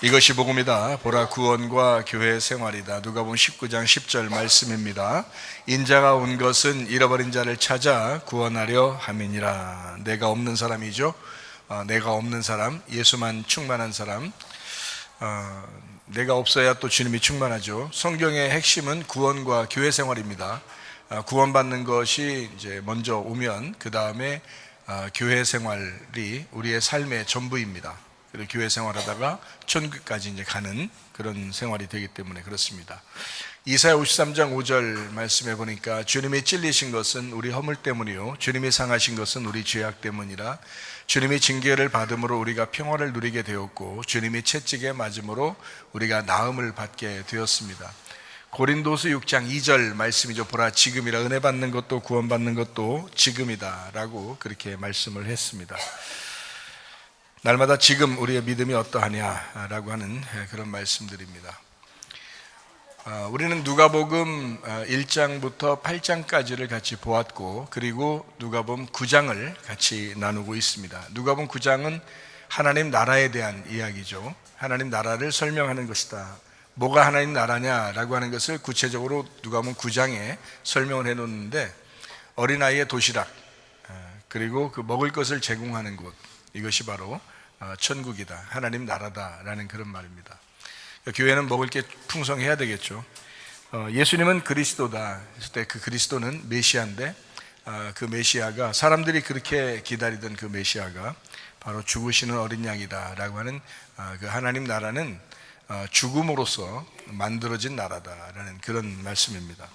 이것이 복음이다. 보라, 구원과 교회 생활이다. 누가복음 19장 10절 말씀입니다. 인자가 온 것은 잃어버린 자를 찾아 구원하려 함이니라. 내가 없는 사람이죠. 내가 없는 사람, 예수만 충만한 사람. 내가 없어야 또 주님이 충만하죠. 성경의 핵심은 구원과 교회 생활입니다. 구원받는 것이 이제 먼저 오면 그 다음에 교회 생활이 우리의 삶의 전부입니다. 그리고 교회 생활하다가 천국까지 이제 가는 그런 생활이 되기 때문에 그렇습니다. 이사야 53장 5절 말씀해 보니까 주님이 찔리신 것은 우리 허물 때문이요 주님이 상하신 것은 우리 죄악 때문이라. 주님이 징계를 받음으로 우리가 평화를 누리게 되었고 주님이 채찍에 맞음으로 우리가 나음을 받게 되었습니다. 고린도서 6장 2절 말씀이죠. 보라, 지금이라. 은혜 받는 것도 구원받는 것도 지금이다 라고 그렇게 말씀을 했습니다. 날마다 지금 우리의 믿음이 어떠하냐라고 하는 그런 말씀들입니다. 우리는 누가복음 1장부터 8장까지를 같이 보았고, 그리고 누가복음 9장을 같이 나누고 있습니다. 누가복음 9장은 하나님 나라에 대한 이야기죠. 하나님 나라를 설명하는 것이다. 뭐가 하나님 나라냐라고 하는 것을 구체적으로 누가복음 9장에 설명을 해놓는데, 어린아이의 도시락, 그리고 그 먹을 것을 제공하는 곳, 이것이 바로 천국이다, 하나님 나라다라는 그런 말입니다. 교회는 먹을 게 풍성해야 되겠죠. 예수님은 그리스도다 했을 때 그 그리스도는 메시아인데, 그 메시아가, 사람들이 그렇게 기다리던 그 메시아가 바로 죽으시는 어린 양이다라고 하는 그 하나님 나라는 죽음으로써 만들어진 나라다라는 그런 말씀입니다.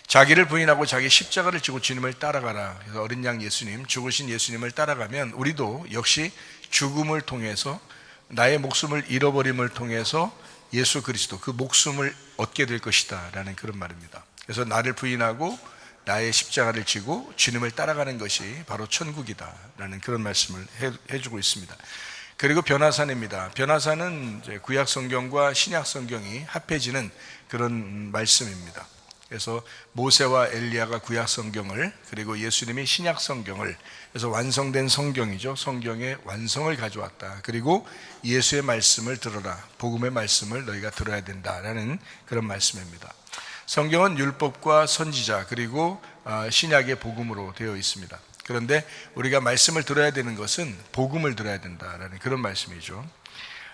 자기를 부인하고 자기 십자가를 지고 주님을 따라가라. 그래서 어린 양 예수님, 죽으신 예수님을 따라가면 우리도 역시 죽음을 통해서, 나의 목숨을 잃어버림을 통해서 예수 그리스도, 그 목숨을 얻게 될 것이다 라는 그런 말입니다. 그래서 나를 부인하고 나의 십자가를 지고 주님을 따라가는 것이 바로 천국이다 라는 그런 말씀을 해주고 있습니다. 그리고 변화산입니다. 변화산은 이제 구약 성경과 신약 성경이 합해지는 그런 말씀입니다. 그래서 모세와 엘리야가 구약 성경을, 그리고 예수님이 신약 성경을, 그래서 완성된 성경이죠. 성경의 완성을 가져왔다. 그리고 예수의 말씀을 들어라. 복음의 말씀을 너희가 들어야 된다라는 그런 말씀입니다. 성경은 율법과 선지자, 그리고 신약의 복음으로 되어 있습니다. 그런데 우리가 말씀을 들어야 되는 것은 복음을 들어야 된다라는 그런 말씀이죠.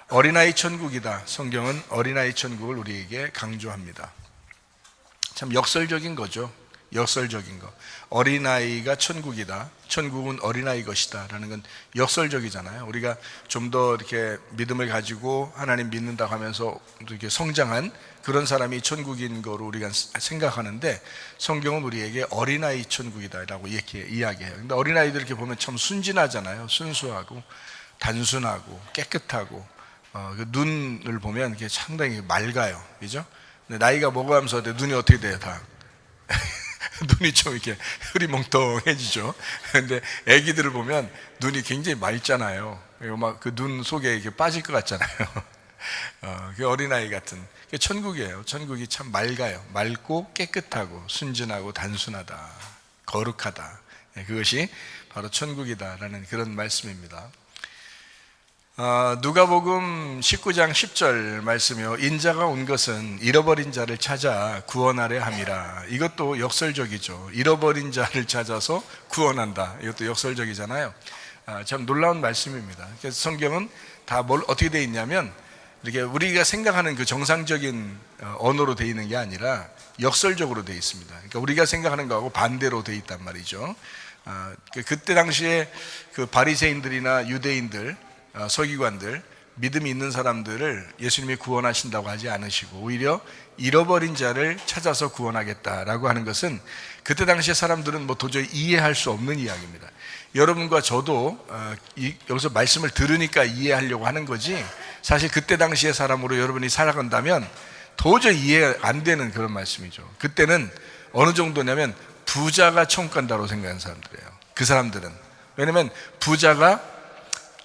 어린아이 천국이다. 성경은 어린아이 천국을 우리에게 강조합니다. 참 역설적인 거죠. 역설적인 거. 어린아이가 천국이다, 천국은 어린아이 것이다 라는 건 역설적이잖아요. 우리가 좀 더 이렇게 믿음을 가지고 하나님 믿는다고 하면서 이렇게 성장한 그런 사람이 천국인 거로 우리가 생각하는데, 성경은 우리에게 어린아이 천국이다 라고 이렇게 이야기해요. 근데 어린아이들 이렇게 보면 참 순진하잖아요. 순수하고 단순하고 깨끗하고, 그 눈을 보면 이게 상당히 맑아요. 그죠? 근데 나이가 먹어가면서 눈이 어떻게 돼요? 다 눈이 좀 이렇게 흐리멍텅해지죠. 근데 아기들을 보면 눈이 굉장히 맑잖아요. 막 그 눈 속에 이렇게 빠질 것 같잖아요. 그 어린아이 같은, 그게 천국이에요. 천국이 참 맑아요. 맑고 깨끗하고 순진하고 단순하다, 거룩하다. 그것이 바로 천국이다라는 그런 말씀입니다. 누가복음 19장 10절 말씀이요. 인자가 온 것은 잃어버린 자를 찾아 구원하려 함이라. 이것도 역설적이죠. 잃어버린 자를 찾아서 구원한다. 이것도 역설적이잖아요. 참 놀라운 말씀입니다. 그래서 성경은 다 뭘 어떻게 되어 있냐면, 이렇게 우리가 생각하는 그 정상적인 언어로 되어 있는 게 아니라 역설적으로 되어 있습니다. 그러니까 우리가 생각하는 거하고 반대로 되어 있단 말이죠. 그때 당시에 그 바리새인들이나 유대인들, 서기관들, 믿음이 있는 사람들을 예수님이 구원하신다고 하지 않으시고 오히려 잃어버린 자를 찾아서 구원하겠다라고 하는 것은, 그때 당시에 사람들은 뭐 도저히 이해할 수 없는 이야기입니다. 여러분과 저도 여기서 말씀을 들으니까 이해하려고 하는 거지, 사실 그때 당시의 사람으로 여러분이 살아간다면 도저히 이해 안 되는 그런 말씀이죠. 그때는 어느 정도냐면 부자가 천국 간다고 생각하는 사람들이에요. 그 사람들은. 왜냐하면 부자가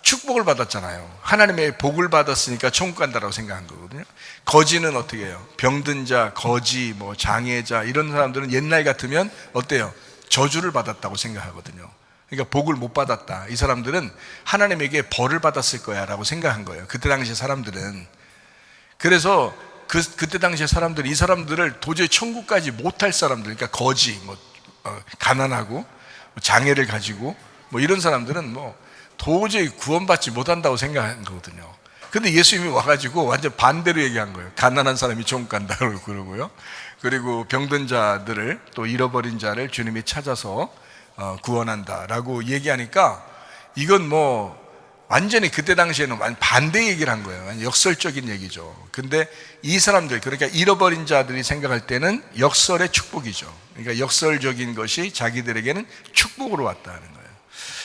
축복을 받았잖아요. 하나님의 복을 받았으니까 천국 간다라고 생각한 거거든요. 거지는 어떻게 해요? 병든 자, 거지, 장애자, 이런 사람들은 옛날 같으면 어때요? 저주를 받았다고 생각하거든요. 그러니까 복을 못 받았다. 이 사람들은 하나님에게 벌을 받았을 거야 라고 생각한 거예요. 그때 당시 사람들은. 그래서 그때 당시에 사람들이 이 사람들을 도저히 천국까지 못할 사람들, 그러니까 거지, 가난하고 장애를 가지고 이런 사람들은 도저히 구원받지 못한다고 생각한 거거든요. 근데 예수님이 와가지고 완전 반대로 얘기한 거예요. 가난한 사람이 천국 간다고 그러고요. 그리고 병든 자들을, 또 잃어버린 자를 주님이 찾아서 구원한다라고 얘기하니까 이건 완전히 그때 당시에는 반대 얘기를 한 거예요. 역설적인 얘기죠. 근데 이 사람들, 그러니까 잃어버린 자들이 생각할 때는 역설의 축복이죠. 그러니까 역설적인 것이 자기들에게는 축복으로 왔다는 거예요.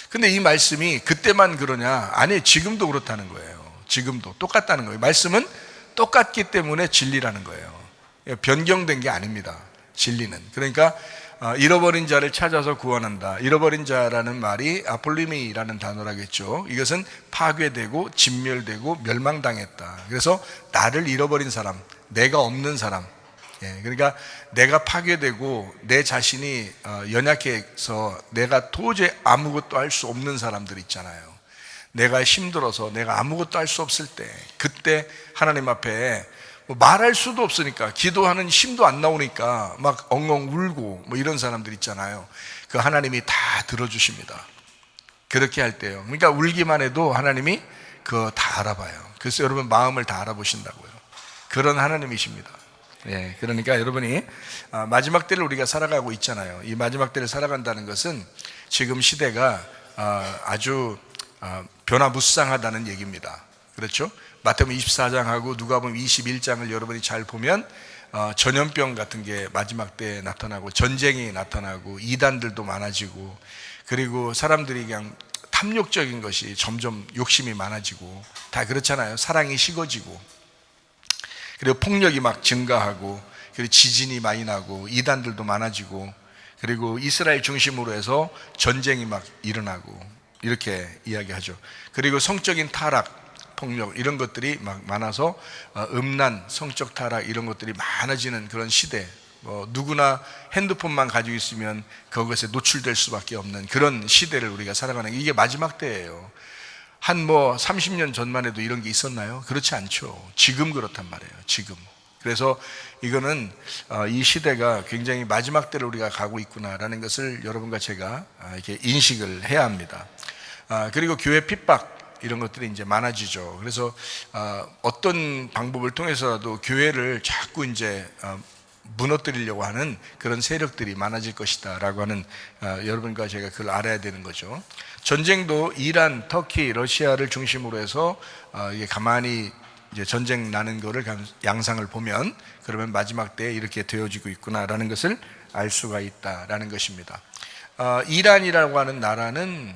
근데 이 말씀이 그때만 그러냐? 아니, 지금도 그렇다는 거예요. 지금도 똑같다는 거예요. 말씀은 똑같기 때문에 진리라는 거예요. 변경된 게 아닙니다. 진리는. 그러니까 잃어버린 자를 찾아서 구원한다. 잃어버린 자라는 말이 아폴리미라는 단어라겠죠. 이것은 파괴되고 진멸되고 멸망당했다. 그래서 나를 잃어버린 사람, 내가 없는 사람, 그러니까 내가 파괴되고 내 자신이 연약해서 내가 도저히 아무것도 할 수 없는 사람들 있잖아요. 내가 힘들어서 내가 아무것도 할 수 없을 때, 그때 하나님 앞에 말할 수도 없으니까, 기도하는 힘도 안 나오니까 막 엉엉 울고 이런 사람들 있잖아요. 그 하나님이 다 들어주십니다. 그렇게 할 때요. 그러니까 울기만 해도 하나님이 그거 다 알아봐요. 그래서 여러분 마음을 다 알아보신다고요. 그런 하나님이십니다. 그러니까 여러분이 마지막 때를 우리가 살아가고 있잖아요. 이 마지막 때를 살아간다는 것은 지금 시대가 아주 변화무쌍하다는 얘기입니다. 그렇죠? 마태복음 24장하고 누가복음 21장을 여러분이 잘 보면 전염병 같은 게 마지막 때에 나타나고, 전쟁이 나타나고, 이단들도 많아지고, 그리고 사람들이 그냥 탐욕적인 것이 점점 욕심이 많아지고, 다 그렇잖아요. 사랑이 식어지고, 그리고 폭력이 막 증가하고, 그리고 지진이 많이 나고, 이단들도 많아지고, 그리고 이스라엘 중심으로 해서 전쟁이 막 일어나고, 이렇게 이야기하죠. 그리고 성적인 타락, 폭력 이런 것들이 막 많아서 음란, 성적 타락 이런 것들이 많아지는 그런 시대. 누구나 핸드폰만 가지고 있으면 그것에 노출될 수밖에 없는 그런 시대를 우리가 살아가는, 이게 마지막 때예요. 한 30년 전만 해도 이런 게 있었나요? 그렇지 않죠. 지금 그렇단 말이에요. 지금. 그래서 이거는 이 시대가 굉장히 마지막 때를 우리가 가고 있구나라는 것을 여러분과 제가 이렇게 인식을 해야 합니다. 그리고 교회 핍박 이런 것들이 이제 많아지죠. 그래서 어떤 방법을 통해서라도 교회를 자꾸 이제 무너뜨리려고 하는 그런 세력들이 많아질 것이다 라고 하는, 여러분과 제가 그걸 알아야 되는 거죠. 전쟁도 이란, 터키, 러시아를 중심으로 해서 이게 가만히 이제 전쟁 나는 거를 양상을 보면, 그러면 마지막 때에 이렇게 되어지고 있구나라는 것을 알 수가 있다라는 것입니다. 이란이라고 하는 나라는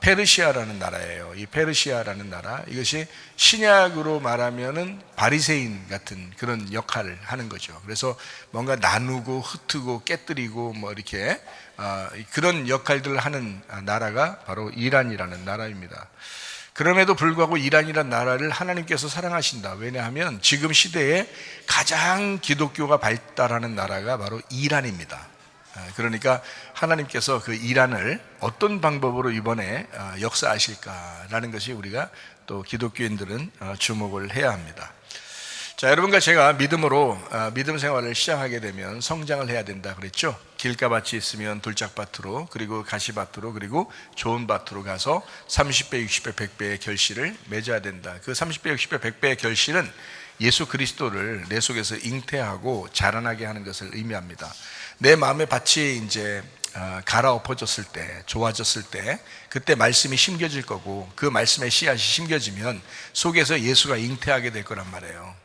페르시아라는 나라예요. 이 페르시아라는 나라, 이것이 신약으로 말하면은 바리새인 같은 그런 역할을 하는 거죠. 그래서 뭔가 나누고 흩트고 깨뜨리고 이렇게 그런 역할들을 하는 나라가 바로 이란이라는 나라입니다. 그럼에도 불구하고 이란이라는 나라를 하나님께서 사랑하신다. 왜냐하면 지금 시대에 가장 기독교가 발달하는 나라가 바로 이란입니다. 그러니까 하나님께서 그 이란을 어떤 방법으로 이번에 역사하실까라는 것이 우리가 또 기독교인들은 주목을 해야 합니다. 자, 여러분과 제가 믿음으로 믿음 생활을 시작하게 되면 성장을 해야 된다 그랬죠. 길가밭이 있으면 돌짝밭으로, 그리고 가시밭으로, 그리고 좋은 밭으로 가서 30배, 60배, 100배의 결실을 맺어야 된다. 그 30배, 60배, 100배의 결실은 예수 그리스도를 내 속에서 잉태하고 자라나게 하는 것을 의미합니다. 내 마음의 밭이 이제 갈아엎어졌을 때, 좋아졌을 때, 그때 말씀이 심겨질 거고, 그 말씀의 씨앗이 심겨지면 속에서 예수가 잉태하게 될 거란 말이에요.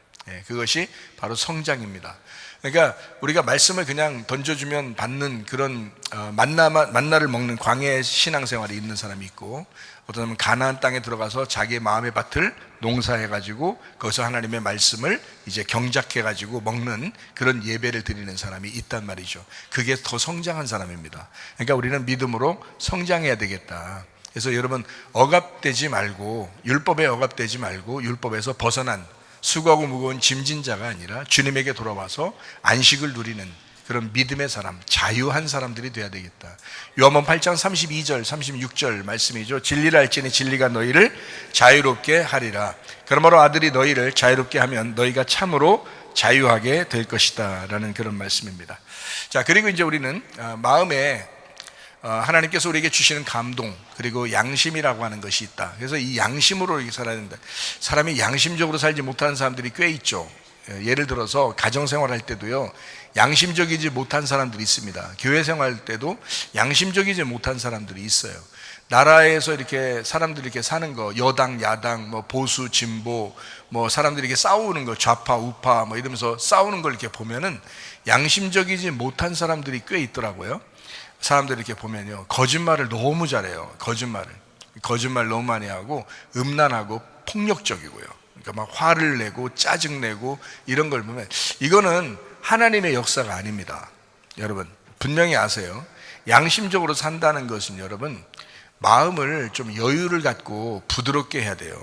그것이 바로 성장입니다. 그러니까 우리가 말씀을 그냥 던져주면 받는 그런 만나를 먹는 광야 신앙생활이 있는 사람이 있고, 어떤 사람은 가나안 땅에 들어가서 자기의 마음의 밭을 농사해가지고 거기서 하나님의 말씀을 이제 경작해가지고 먹는 그런 예배를 드리는 사람이 있단 말이죠. 그게 더 성장한 사람입니다. 그러니까 우리는 믿음으로 성장해야 되겠다. 그래서 여러분, 억압되지 말고, 율법에 억압되지 말고, 율법에서 벗어난 수고하고 무거운 짐진 자가 아니라 주님에게 돌아와서 안식을 누리는 그런 믿음의 사람, 자유한 사람들이 돼야 되겠다. 요한복음 8장 32절, 36절 말씀이죠. 진리를 알지니 진리가 너희를 자유롭게 하리라. 그러므로 아들이 너희를 자유롭게 하면 너희가 참으로 자유하게 될 것이다 라는 그런 말씀입니다. 자, 그리고 이제 우리는 마음에 하나님께서 우리에게 주시는 감동, 그리고 양심이라고 하는 것이 있다. 그래서 이 양심으로 이렇게 살아야 된다. 사람이 양심적으로 살지 못하는 사람들이 꽤 있죠. 예를 들어서 가정생활 할 때도요, 양심적이지 못한 사람들이 있습니다. 교회 생활 때도 양심적이지 못한 사람들이 있어요. 나라에서 이렇게 사람들이 이렇게 사는 거, 여당, 야당, 뭐 보수, 진보, 뭐 사람들이 이렇게 싸우는 거, 좌파, 우파, 뭐 이러면서 싸우는 걸 이렇게 보면은 양심적이지 못한 사람들이 꽤 있더라고요. 사람들이 이렇게 보면요, 거짓말을 너무 잘해요. 거짓말 너무 많이 하고, 음란하고 폭력적이고요. 그러니까 막 화를 내고 짜증내고 이런 걸 보면 이거는 하나님의 역사가 아닙니다. 여러분 분명히 아세요. 양심적으로 산다는 것은 여러분 마음을 좀 여유를 갖고 부드럽게 해야 돼요.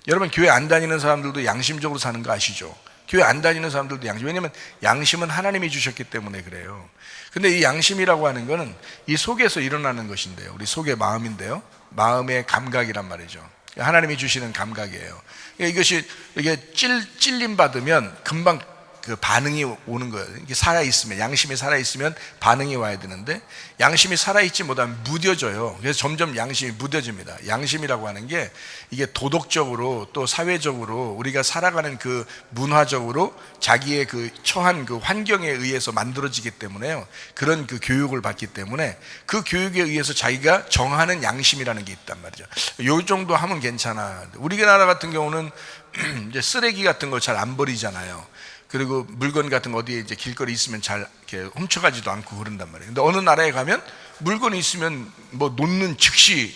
여러분 교회 안 다니는 사람들도 양심적으로 사는 거 아시죠? 교회 안 다니는 사람들도 양심, 왜냐하면 양심은 하나님이 주셨기 때문에 그래요. 근데 이 양심이라고 하는 거는 이 속에서 일어나는 것인데요, 우리 속의 마음인데요, 마음의 감각이란 말이죠. 하나님이 주시는 감각이에요. 이것이 이게 찔림 받으면 금방 그 반응이 오는 거예요. 이게 살아있으면, 양심이 살아있으면 반응이 와야 되는데 양심이 살아있지 못하면 무뎌져요. 그래서 점점 양심이 무뎌집니다. 양심이라고 하는 게 이게 도덕적으로 또 사회적으로 우리가 살아가는 그 문화적으로 자기의 그 처한 그 환경에 의해서 만들어지기 때문에요, 그런 그 교육을 받기 때문에 그 교육에 의해서 자기가 정하는 양심이라는 게 있단 말이죠. 요 정도 하면 괜찮아. 우리나라 같은 경우는 이제 쓰레기 같은 거 잘 안 버리잖아요. 그리고 물건 같은 거 어디에 이제 길거리 있으면 잘 이렇게 훔쳐가지도 않고 그런단 말이에요. 근데 어느 나라에 가면 물건이 있으면 뭐 놓는 즉시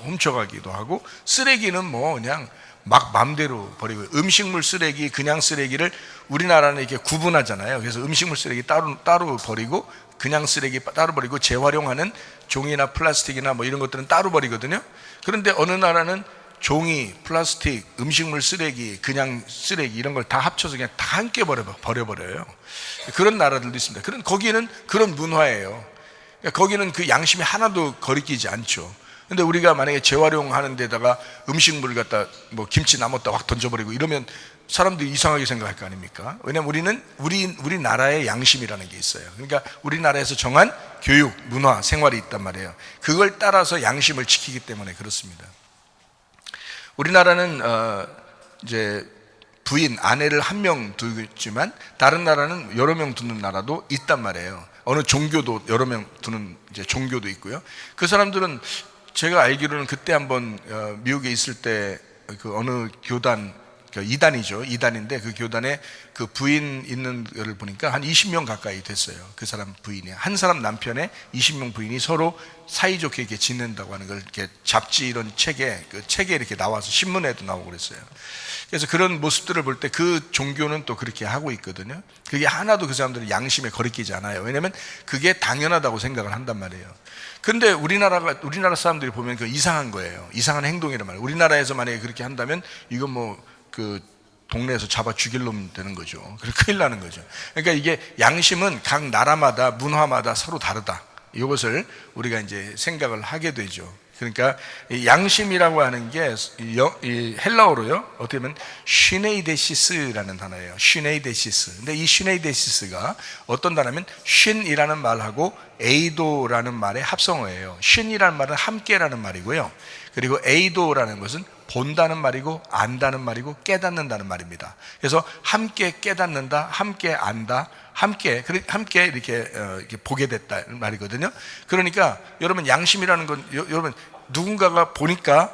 훔쳐가기도 하고, 쓰레기는 뭐 그냥 막 맘대로 버리고, 음식물 쓰레기, 그냥 쓰레기를 우리나라는 이렇게 구분하잖아요. 그래서 음식물 쓰레기 따로 버리고, 그냥 쓰레기 따로 버리고, 재활용하는 종이나 플라스틱이나 뭐 이런 것들은 따로 버리거든요. 그런데 어느 나라는 종이, 플라스틱, 음식물 쓰레기, 그냥 쓰레기 이런 걸 다 합쳐서 그냥 다 함께 버려버려요. 그런 나라들도 있습니다. 거기는 그런 문화예요. 거기는 그 양심이 하나도 거리끼지 않죠. 근데 우리가 만약에 재활용하는 데다가 음식물을 갖다 뭐 김치 남았다 확 던져버리고 이러면 사람들이 이상하게 생각할 거 아닙니까? 왜냐면 우리는 우리나라의 양심이라는 게 있어요. 그러니까 우리나라에서 정한 교육, 문화, 생활이 있단 말이에요. 그걸 따라서 양심을 지키기 때문에 그렇습니다. 우리나라는 이제 부인, 아내를 한 명 두지만 다른 나라는 여러 명 두는 나라도 있단 말이에요. 어느 종교도 여러 명 두는 이제 종교도 있고요. 그 사람들은 제가 알기로는 그때 한번 미국에 있을 때 그 어느 교단, 이단이죠. 이단인데 그 교단에 그 부인 있는 거를 보니까 한 20명 가까이 됐어요. 그 사람 부인이, 한 사람 남편의 20명 부인이 서로 사이좋게 이렇게 지낸다고 하는 걸 이렇게 잡지 이런 책에 이렇게 나와서 신문에도 나오고 그랬어요. 그래서 그런 모습들을 볼 때 그 종교는 또 그렇게 하고 있거든요. 그게 하나도 그 사람들은 양심에 거리끼지 않아요. 왜냐하면 그게 당연하다고 생각을 한단 말이에요. 근데 우리나라 사람들이 보면 그 이상한 거예요. 이상한 행동이란 말이에요. 우리나라에서 만약에 그렇게 한다면 이건 뭐 그 동네에서 잡아 죽일 놈 되는 거죠. 그래서 큰일 나는 거죠. 그러니까 이게 양심은 각 나라마다 문화마다 서로 다르다. 이것을 우리가 이제 생각을 하게 되죠. 그러니까 이 양심이라고 하는 게 이 헬라어로요, 어떻게 보면 슈네이데시스라는 단어예요. 슈네이데시스. 근데 이 슈네이데시스가 어떤 단어냐면 쉰이라는 말하고 에이도라는 말의 합성어예요. 쉰이라는 말은 함께라는 말이고요. 그리고 에이도라는 것은 본다는 말이고 안다는 말이고 깨닫는다는 말입니다. 그래서 함께 깨닫는다, 함께 안다, 함께 이렇게 보게 됐다 말이거든요. 그러니까 여러분 양심이라는 건 여러분 누군가가 보니까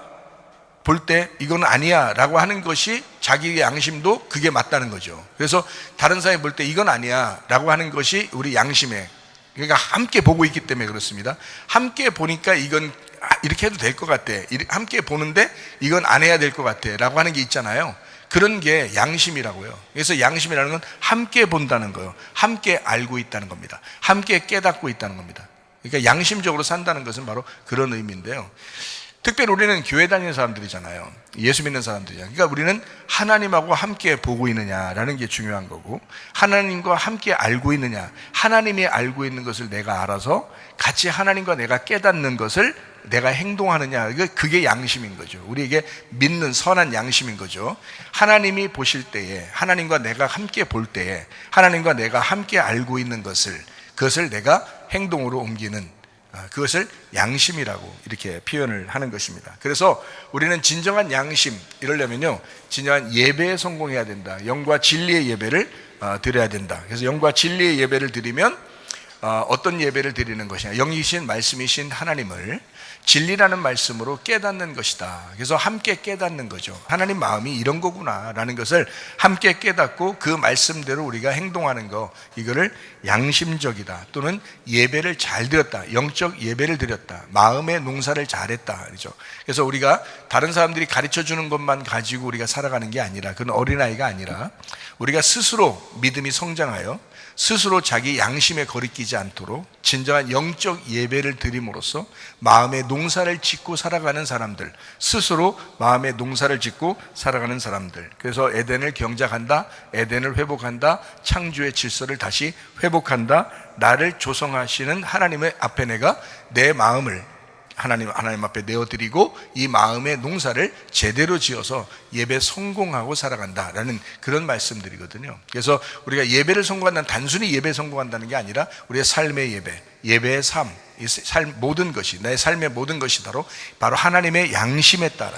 볼 때 이건 아니야 라고 하는 것이 자기의 양심도 그게 맞다는 거죠. 그래서 다른 사람이 볼 때 이건 아니야 라고 하는 것이 우리 양심에, 그러니까 함께 보고 있기 때문에 그렇습니다. 함께 보니까 이건 이렇게 해도 될 것 같아, 함께 보는데 이건 안 해야 될 것 같아 라고 하는 게 있잖아요. 그런 게 양심이라고요. 그래서 양심이라는 건 함께 본다는 거예요. 함께 알고 있다는 겁니다. 함께 깨닫고 있다는 겁니다. 그러니까 양심적으로 산다는 것은 바로 그런 의미인데요. 특별히 우리는 교회 다니는 사람들이잖아요. 예수 믿는 사람들이잖아요. 그러니까 우리는 하나님하고 함께 보고 있느냐라는 게 중요한 거고, 하나님과 함께 알고 있느냐, 하나님이 알고 있는 것을 내가 알아서 같이 하나님과 내가 깨닫는 것을 내가 행동하느냐, 그게 양심인 거죠. 우리에게 믿는 선한 양심인 거죠. 하나님이 보실 때에, 하나님과 내가 함께 볼 때에, 하나님과 내가 함께 알고 있는 그것을 내가 행동으로 옮기는, 그것을 양심이라고 이렇게 표현을 하는 것입니다. 그래서 우리는 진정한 양심, 이러려면요, 진정한 예배에 성공해야 된다. 영과 진리의 예배를 드려야 된다. 그래서 영과 진리의 예배를 드리면 어떤 예배를 드리는 것이냐, 영이신 말씀이신 하나님을 진리라는 말씀으로 깨닫는 것이다. 그래서 함께 깨닫는 거죠. 하나님 마음이 이런 거구나 라는 것을 함께 깨닫고 그 말씀대로 우리가 행동하는 거, 이거를 양심적이다, 또는 예배를 잘 드렸다, 영적 예배를 드렸다, 마음의 농사를 잘했다, 그렇죠. 그래서 우리가 다른 사람들이 가르쳐 주는 것만 가지고 우리가 살아가는 게 아니라, 그건 어린아이가 아니라 우리가 스스로 믿음이 성장하여 스스로 자기 양심에 거리끼지 않도록 진정한 영적 예배를 드림으로써 마음의 농사를 짓고 살아가는 사람들, 스스로 마음의 농사를 짓고 살아가는 사람들. 그래서 에덴을 경작한다, 에덴을 회복한다, 창조의 질서를 다시 회복한다, 나를 조성하시는 하나님의 앞에 내가 내 마음을 하나님 앞에 내어드리고 이 마음의 농사를 제대로 지어서 예배 성공하고 살아간다라는 그런 말씀들이거든요. 그래서 우리가 예배를 성공한다는, 단순히 예배 성공한다는 게 아니라 우리의 삶의 예배, 예배의 삶, 이 모든 것이, 내 삶의 모든 것이 바로 하나님의 양심에 따라,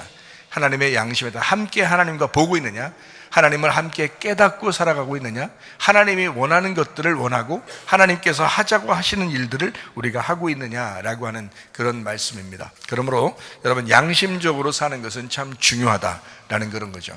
함께 하나님과 보고 있느냐, 하나님을 함께 깨닫고 살아가고 있느냐, 하나님이 원하는 것들을 원하고 하나님께서 하자고 하시는 일들을 우리가 하고 있느냐라고 하는 그런 말씀입니다. 그러므로 여러분, 양심적으로 사는 것은 참 중요하다라는 그런 거죠.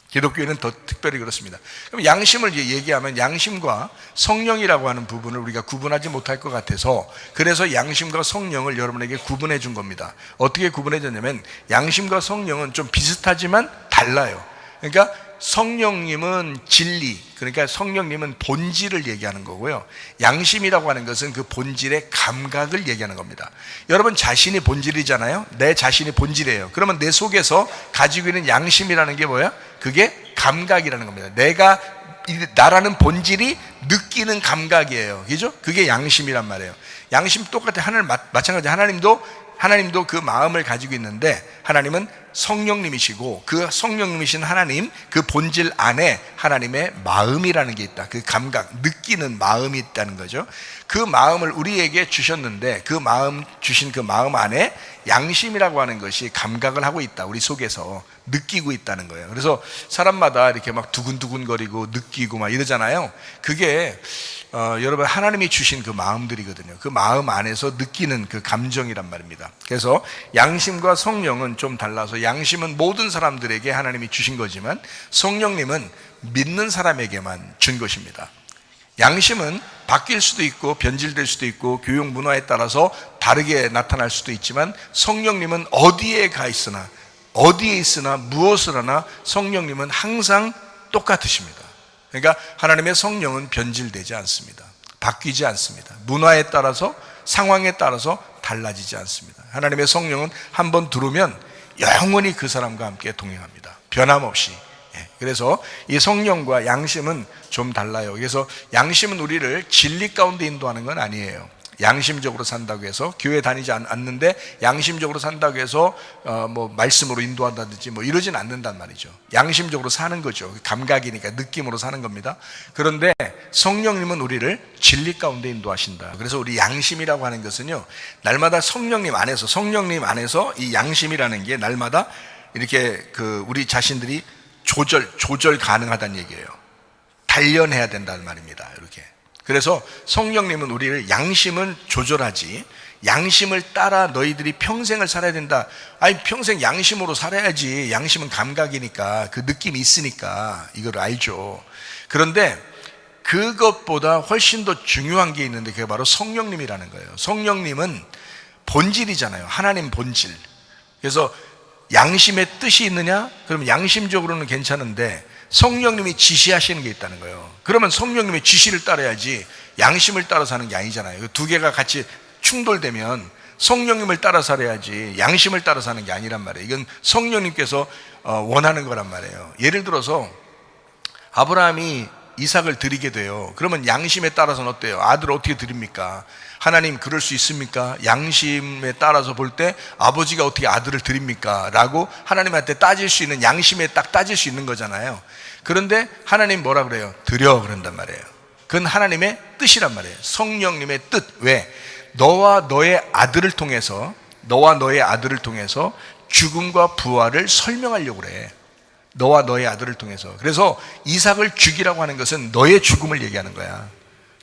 기독교에는 더 특별히 그렇습니다. 그럼 양심을 얘기하면 양심과 성령이라고 하는 부분을 우리가 구분하지 못할 것 같아서, 그래서 양심과 성령을 여러분에게 구분해 준 겁니다. 어떻게 구분해 줬냐면, 양심과 성령은 좀 비슷하지만 달라요. 그러니까 성령님은 진리, 그러니까 성령님은 본질을 얘기하는 거고요, 양심이라고 하는 것은 그 본질의 감각을 얘기하는 겁니다. 여러분 자신이 본질이잖아요. 내 자신이 본질이에요. 그러면 내 속에서 가지고 있는 양심이라는 게 뭐야? 그게 감각이라는 겁니다. 나라는 본질이 느끼는 감각이에요. 그죠? 그게 양심이란 말이에요. 양심 똑같아. 마찬가지. 하나님도 그 마음을 가지고 있는데, 하나님은 성령님이시고 그 성령님이신 하나님, 그 본질 안에 하나님의 마음이라는 게 있다. 그 감각, 느끼는 마음이 있다는 거죠. 그 마음을 우리에게 주셨는데, 주신 그 마음 안에 양심이라고 하는 것이 감각을 하고 있다. 우리 속에서 느끼고 있다는 거예요. 그래서 사람마다 이렇게 막 두근두근거리고 느끼고 막 이러잖아요. 그게 여러분 하나님이 주신 그 마음들이거든요. 그 마음 안에서 느끼는 그 감정이란 말입니다. 그래서 양심과 성령은 좀 달라서, 양심은 모든 사람들에게 하나님이 주신 거지만 성령님은 믿는 사람에게만 준 것입니다. 양심은 바뀔 수도 있고 변질될 수도 있고 교육 문화에 따라서 다르게 나타날 수도 있지만, 성령님은 어디에 있으나 무엇을 하나 성령님은 항상 똑같으십니다. 그러니까 하나님의 성령은 변질되지 않습니다. 바뀌지 않습니다. 문화에 따라서, 상황에 따라서 달라지지 않습니다. 하나님의 성령은 한번 들어오면 영원히 그 사람과 함께 동행합니다. 변함없이. 그래서 이 성령과 양심은 좀 달라요. 그래서 양심은 우리를 진리 가운데 인도하는 건 아니에요. 양심적으로 산다고 해서, 교회 다니지 않는데 양심적으로 산다고 해서 말씀으로 인도한다든지 이러진 않는단 말이죠. 양심적으로 사는 거죠. 감각이니까 느낌으로 사는 겁니다. 그런데 성령님은 우리를 진리 가운데 인도하신다. 그래서 우리 양심이라고 하는 것은요, 날마다 성령님 안에서 이 양심이라는 게 날마다 이렇게 우리 자신들이 조절 가능하다는 얘기예요. 단련해야 된다는 말입니다. 이렇게. 그래서 성령님은 우리를, 양심은 조절하지, 양심을 따라 너희들이 평생을 살아야 된다. 아니, 평생 양심으로 살아야지. 양심은 감각이니까, 그 느낌이 있으니까 이걸 알죠. 그런데 그것보다 훨씬 더 중요한 게 있는데, 그게 바로 성령님이라는 거예요. 성령님은 본질이잖아요. 하나님 본질. 그래서 양심의 뜻이 있느냐? 그럼 양심적으로는 괜찮은데 성령님이 지시하시는 게 있다는 거예요. 그러면 성령님의 지시를 따라야지 양심을 따라 사는 게 아니잖아요. 두 개가 같이 충돌되면 성령님을 따라 살아야지 양심을 따라 사는 게 아니란 말이에요. 이건 성령님께서 원하는 거란 말이에요. 예를 들어서 아브라함이 이삭을 드리게 돼요. 그러면 양심에 따라서는 어때요? 아들을 어떻게 드립니까? 하나님 그럴 수 있습니까? 양심에 따라서 볼 때 아버지가 어떻게 아들을 드립니까? 라고 하나님한테 따질 수 있는, 양심에 딱 따질 수 있는 거잖아요. 그런데 하나님 뭐라 그래요? 드려 그런단 말이에요. 그건 하나님의 뜻이란 말이에요. 성령님의 뜻. 왜? 너와 너의 아들을 통해서 죽음과 부활을 설명하려고 그래. 너와 너의 아들을 통해서. 그래서 이삭을 죽이라고 하는 것은 너의 죽음을 얘기하는 거야.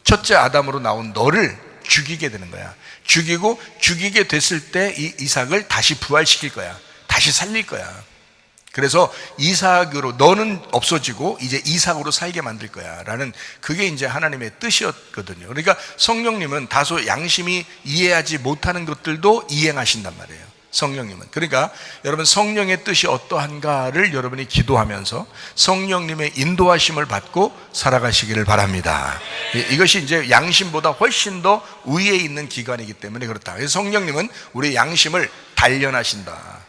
첫째 아담으로 나온 너를 죽이게 되는 거야. 죽이게 됐을 때 이 이삭을 다시 부활시킬 거야. 다시 살릴 거야. 그래서 이삭으로 너는 없어지고 이제 이삭으로 살게 만들 거야 라는, 그게 이제 하나님의 뜻이었거든요. 그러니까 성령님은 다소 양심이 이해하지 못하는 것들도 이행하신단 말이에요. 성령님은. 그러니까 여러분, 성령의 뜻이 어떠한가를 여러분이 기도하면서 성령님의 인도하심을 받고 살아가시기를 바랍니다. 이것이 이제 양심보다 훨씬 더 위에 있는 기관이기 때문에 그렇다. 그래서 성령님은 우리의 양심을 단련하신다.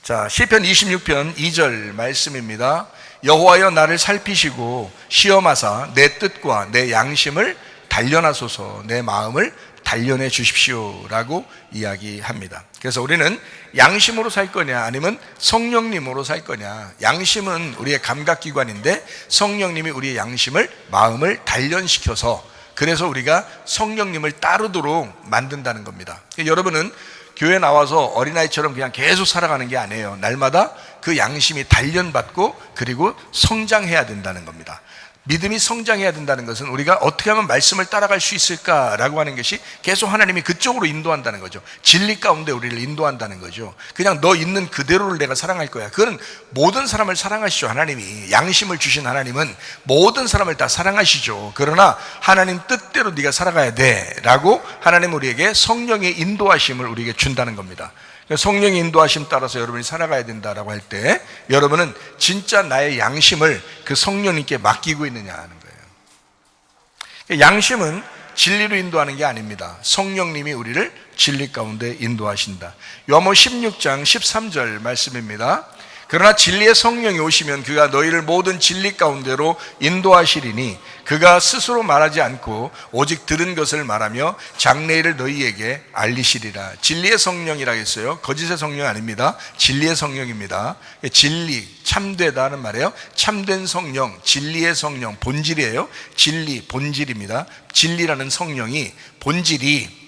자, 시편 26편 2절 말씀입니다. 여호와여 나를 살피시고 시험하사 내 뜻과 내 양심을 단련하소서, 내 마음을 단련해 주십시오 라고 이야기합니다. 그래서 우리는 양심으로 살 거냐 아니면 성령님으로 살 거냐. 양심은 우리의 감각기관인데 성령님이 우리의 양심을, 마음을 단련시켜서, 그래서 우리가 성령님을 따르도록 만든다는 겁니다. 여러분은 교회 나와서 어린아이처럼 그냥 계속 살아가는 게 아니에요. 날마다 그 양심이 단련받고 그리고 성장해야 된다는 겁니다. 믿음이 성장해야 된다는 것은 우리가 어떻게 하면 말씀을 따라갈 수 있을까라고 하는 것이 계속 하나님이 그쪽으로 인도한다는 거죠. 진리 가운데 우리를 인도한다는 거죠. 그냥 너 있는 그대로를 내가 사랑할 거야. 그건 모든 사람을 사랑하시죠. 하나님이 양심을 주신 하나님은 모든 사람을 다 사랑하시죠. 그러나 하나님 뜻대로 네가 살아가야 돼 라고 하나님 우리에게 성령의 인도하심을 우리에게 준다는 겁니다. 성령의 인도하심 따라서 여러분이 살아가야 된다라고 할 때 여러분은 진짜 나의 양심을 그 성령님께 맡기고 있느냐 하는 거예요. 양심은 진리로 인도하는 게 아닙니다. 성령님이 우리를 진리 가운데 인도하신다. 요한복음 16장 13절 말씀입니다. 그러나 진리의 성령이 오시면 그가 너희를 모든 진리 가운데로 인도하시리니 그가 스스로 말하지 않고 오직 들은 것을 말하며 장래일을 너희에게 알리시리라. 진리의 성령이라 했어요. 거짓의 성령이 아닙니다. 진리의 성령입니다. 진리, 참되다는 말이에요. 참된 성령, 진리의 성령, 본질이에요. 진리, 본질입니다. 진리라는 성령이, 본질이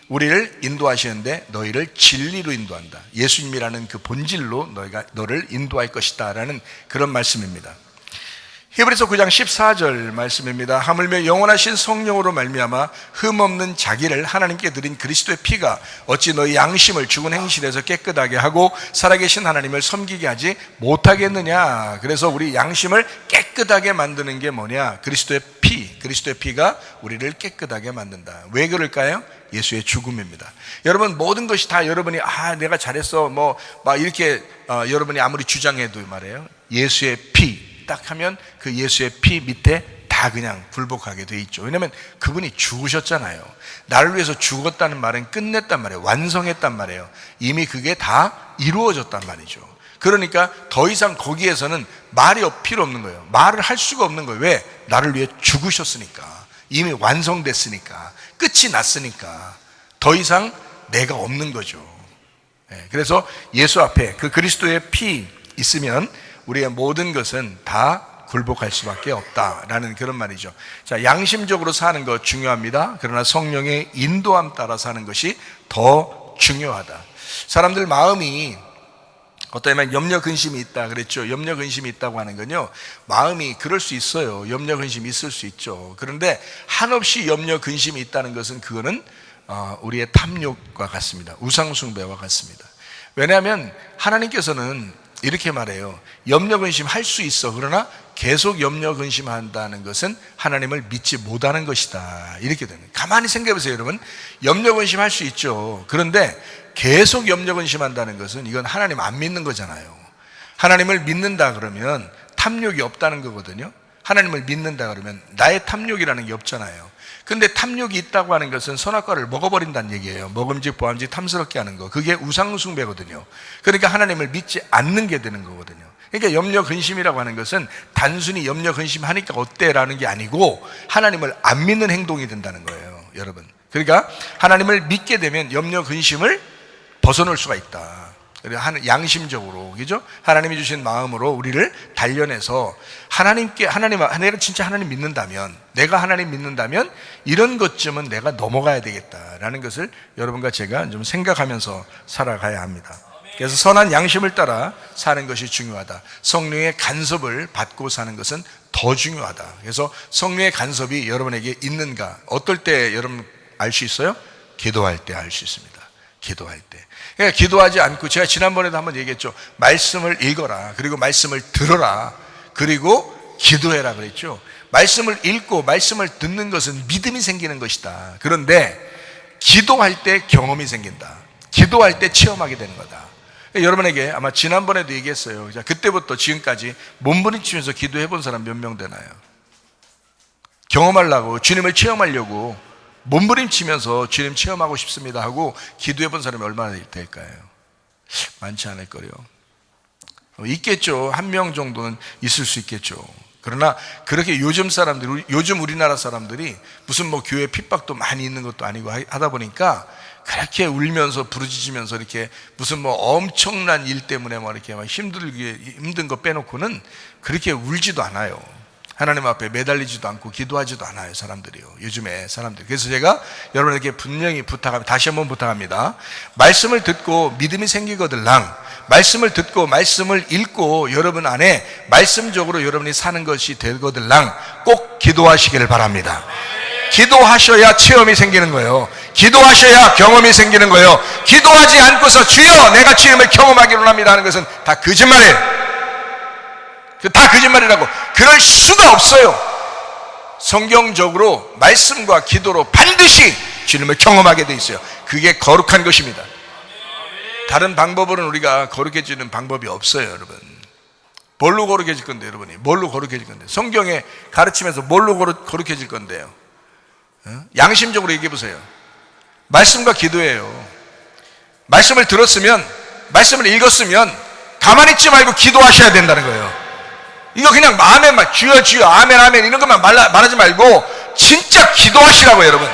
우리를 인도하시는데 너희를 진리로 인도한다. 예수님이라는 그 본질로 너를 인도할 것이다 라는 그런 말씀입니다. 히브리서 9장 14절 말씀입니다. 하물며 영원하신 성령으로 말미암아 흠없는 자기를 하나님께 드린 그리스도의 피가 어찌 너희 양심을 죽은 행실에서 깨끗하게 하고 살아계신 하나님을 섬기게 하지 못하겠느냐. 그래서 우리 양심을 깨끗하게 만드는 게 뭐냐? 그리스도의 피가 우리를 깨끗하게 만든다. 왜 그럴까요? 예수의 죽음입니다. 여러분, 모든 것이 다 여러분이 내가 잘했어 막 이렇게 여러분이 아무리 주장해도 말이에요, 예수의 피 딱 하면 그 예수의 피 밑에 다 그냥 굴복하게 돼 있죠. 왜냐하면 그분이 죽으셨잖아요. 나를 위해서 죽었다는 말은 끝냈단 말이에요. 완성했단 말이에요. 이미 그게 다 이루어졌단 말이죠. 그러니까 더 이상 거기에서는 말이 필요 없는 거예요. 말을 할 수가 없는 거예요. 왜? 나를 위해 죽으셨으니까. 이미 완성됐으니까. 끝이 났으니까. 더 이상 내가 없는 거죠. 그래서 예수 앞에 그 그리스도의 피 있으면 우리의 모든 것은 다 굴복할 수밖에 없다라는 그런 말이죠. 자, 양심적으로 사는 것 중요합니다. 그러나 성령의 인도함 따라 사는 것이 더 중요하다. 사람들 마음이 어떠면 염려 근심이 있다 그랬죠. 염려 근심이 있다고 하는 건요, 마음이 그럴 수 있어요. 염려 근심이 있을 수 있죠. 그런데 한없이 염려 근심이 있다는 것은 그거는 우리의 탐욕과 같습니다. 우상 숭배와 같습니다. 왜냐하면 하나님께서는 이렇게 말해요. 염려 근심할 수 있어. 그러나 계속 염려 근심한다는 것은 하나님을 믿지 못하는 것이다. 이렇게 되는. 가만히 생각해 보세요, 여러분. 염려 근심할 수 있죠. 그런데 계속 염려 근심한다는 것은 이건 하나님 안 믿는 거잖아요. 하나님을 믿는다 그러면 탐욕이 없다는 거거든요. 하나님을 믿는다 그러면 나의 탐욕이라는 게 없잖아요. 근데 탐욕이 있다고 하는 것은 선악과를 먹어버린다는 얘기예요. 먹음직 보암직 탐스럽게 하는 거, 그게 우상숭배거든요. 그러니까 하나님을 믿지 않는 게 되는 거거든요. 그러니까 염려 근심이라고 하는 것은 단순히 염려 근심하니까 어때라는 게 아니고 하나님을 안 믿는 행동이 된다는 거예요, 여러분. 그러니까 하나님을 믿게 되면 염려 근심을 벗어놓을 수가 있다. 양심적으로, 그죠? 하나님이 주신 마음으로 우리를 단련해서 내가 진짜 하나님 믿는다면, 내가 하나님 믿는다면 이런 것쯤은 내가 넘어가야 되겠다라는 것을 여러분과 제가 좀 생각하면서 살아가야 합니다. 그래서 선한 양심을 따라 사는 것이 중요하다. 성령의 간섭을 받고 사는 것은 더 중요하다. 그래서 성령의 간섭이 여러분에게 있는가? 어떨 때 여러분 알 수 있어요? 기도할 때 알 수 있습니다. 기도할 때. 그러니까 기도하지 않고, 제가 지난번에도 한번 얘기했죠. 말씀을 읽어라. 그리고 말씀을 들어라. 그리고 기도해라 그랬죠. 말씀을 읽고 말씀을 듣는 것은 믿음이 생기는 것이다. 그런데 기도할 때 경험이 생긴다. 기도할 때 체험하게 되는 거다. 여러분에게 아마 지난번에도 얘기했어요. 그때부터 지금까지 몸부림치면서 기도해 본 사람 몇 명 되나요? 경험하려고, 주님을 체험하려고 몸부림치면서 주님 체험하고 싶습니다 하고 기도해 본 사람이 얼마나 될까요? 많지 않을 거예요. 있겠죠. 한 명 정도는 있을 수 있겠죠. 그러나 그렇게 요즘 우리나라 사람들이 무슨 뭐 교회 핍박도 많이 있는 것도 아니고 하다 보니까 그렇게 울면서 부르짖으면서 이렇게 무슨 뭐 엄청난 일 때문에 뭐 이렇게 막 힘든 거 빼놓고는 그렇게 울지도 않아요. 하나님 앞에 매달리지도 않고 기도하지도 않아요, 사람들이요. 요즘에 사람들. 그래서 제가 여러분에게 분명히 다시 한번 부탁합니다. 말씀을 듣고 믿음이 생기거들랑, 말씀을 듣고 말씀을 읽고 여러분 안에 말씀적으로 여러분이 사는 것이 되거들랑 꼭 기도하시기를 바랍니다. 기도하셔야 체험이 생기는 거예요. 기도하셔야 경험이 생기는 거예요. 기도하지 않고서 주여 내가 주님을 경험하기로 합니다 하는 것은 다 거짓말이에요. 다 거짓말이라고. 그럴 수가 없어요. 성경적으로 말씀과 기도로 반드시 주님을 경험하게 돼 있어요. 그게 거룩한 것입니다. 다른 방법으로는 우리가 거룩해지는 방법이 없어요, 여러분. 뭘로 거룩해질 건데, 여러분이? 뭘로 거룩해질 건데? 성경의 가르치면서 뭘로 거룩해질 건데요? 양심적으로 얘기해 보세요. 말씀과 기도예요. 말씀을 들었으면, 말씀을 읽었으면 가만히 있지 말고 기도하셔야 된다는 거예요. 이거 그냥 마음에만 주여 주여 아멘 아멘 이런 것만 말하지 말고 진짜 기도하시라고요, 여러분.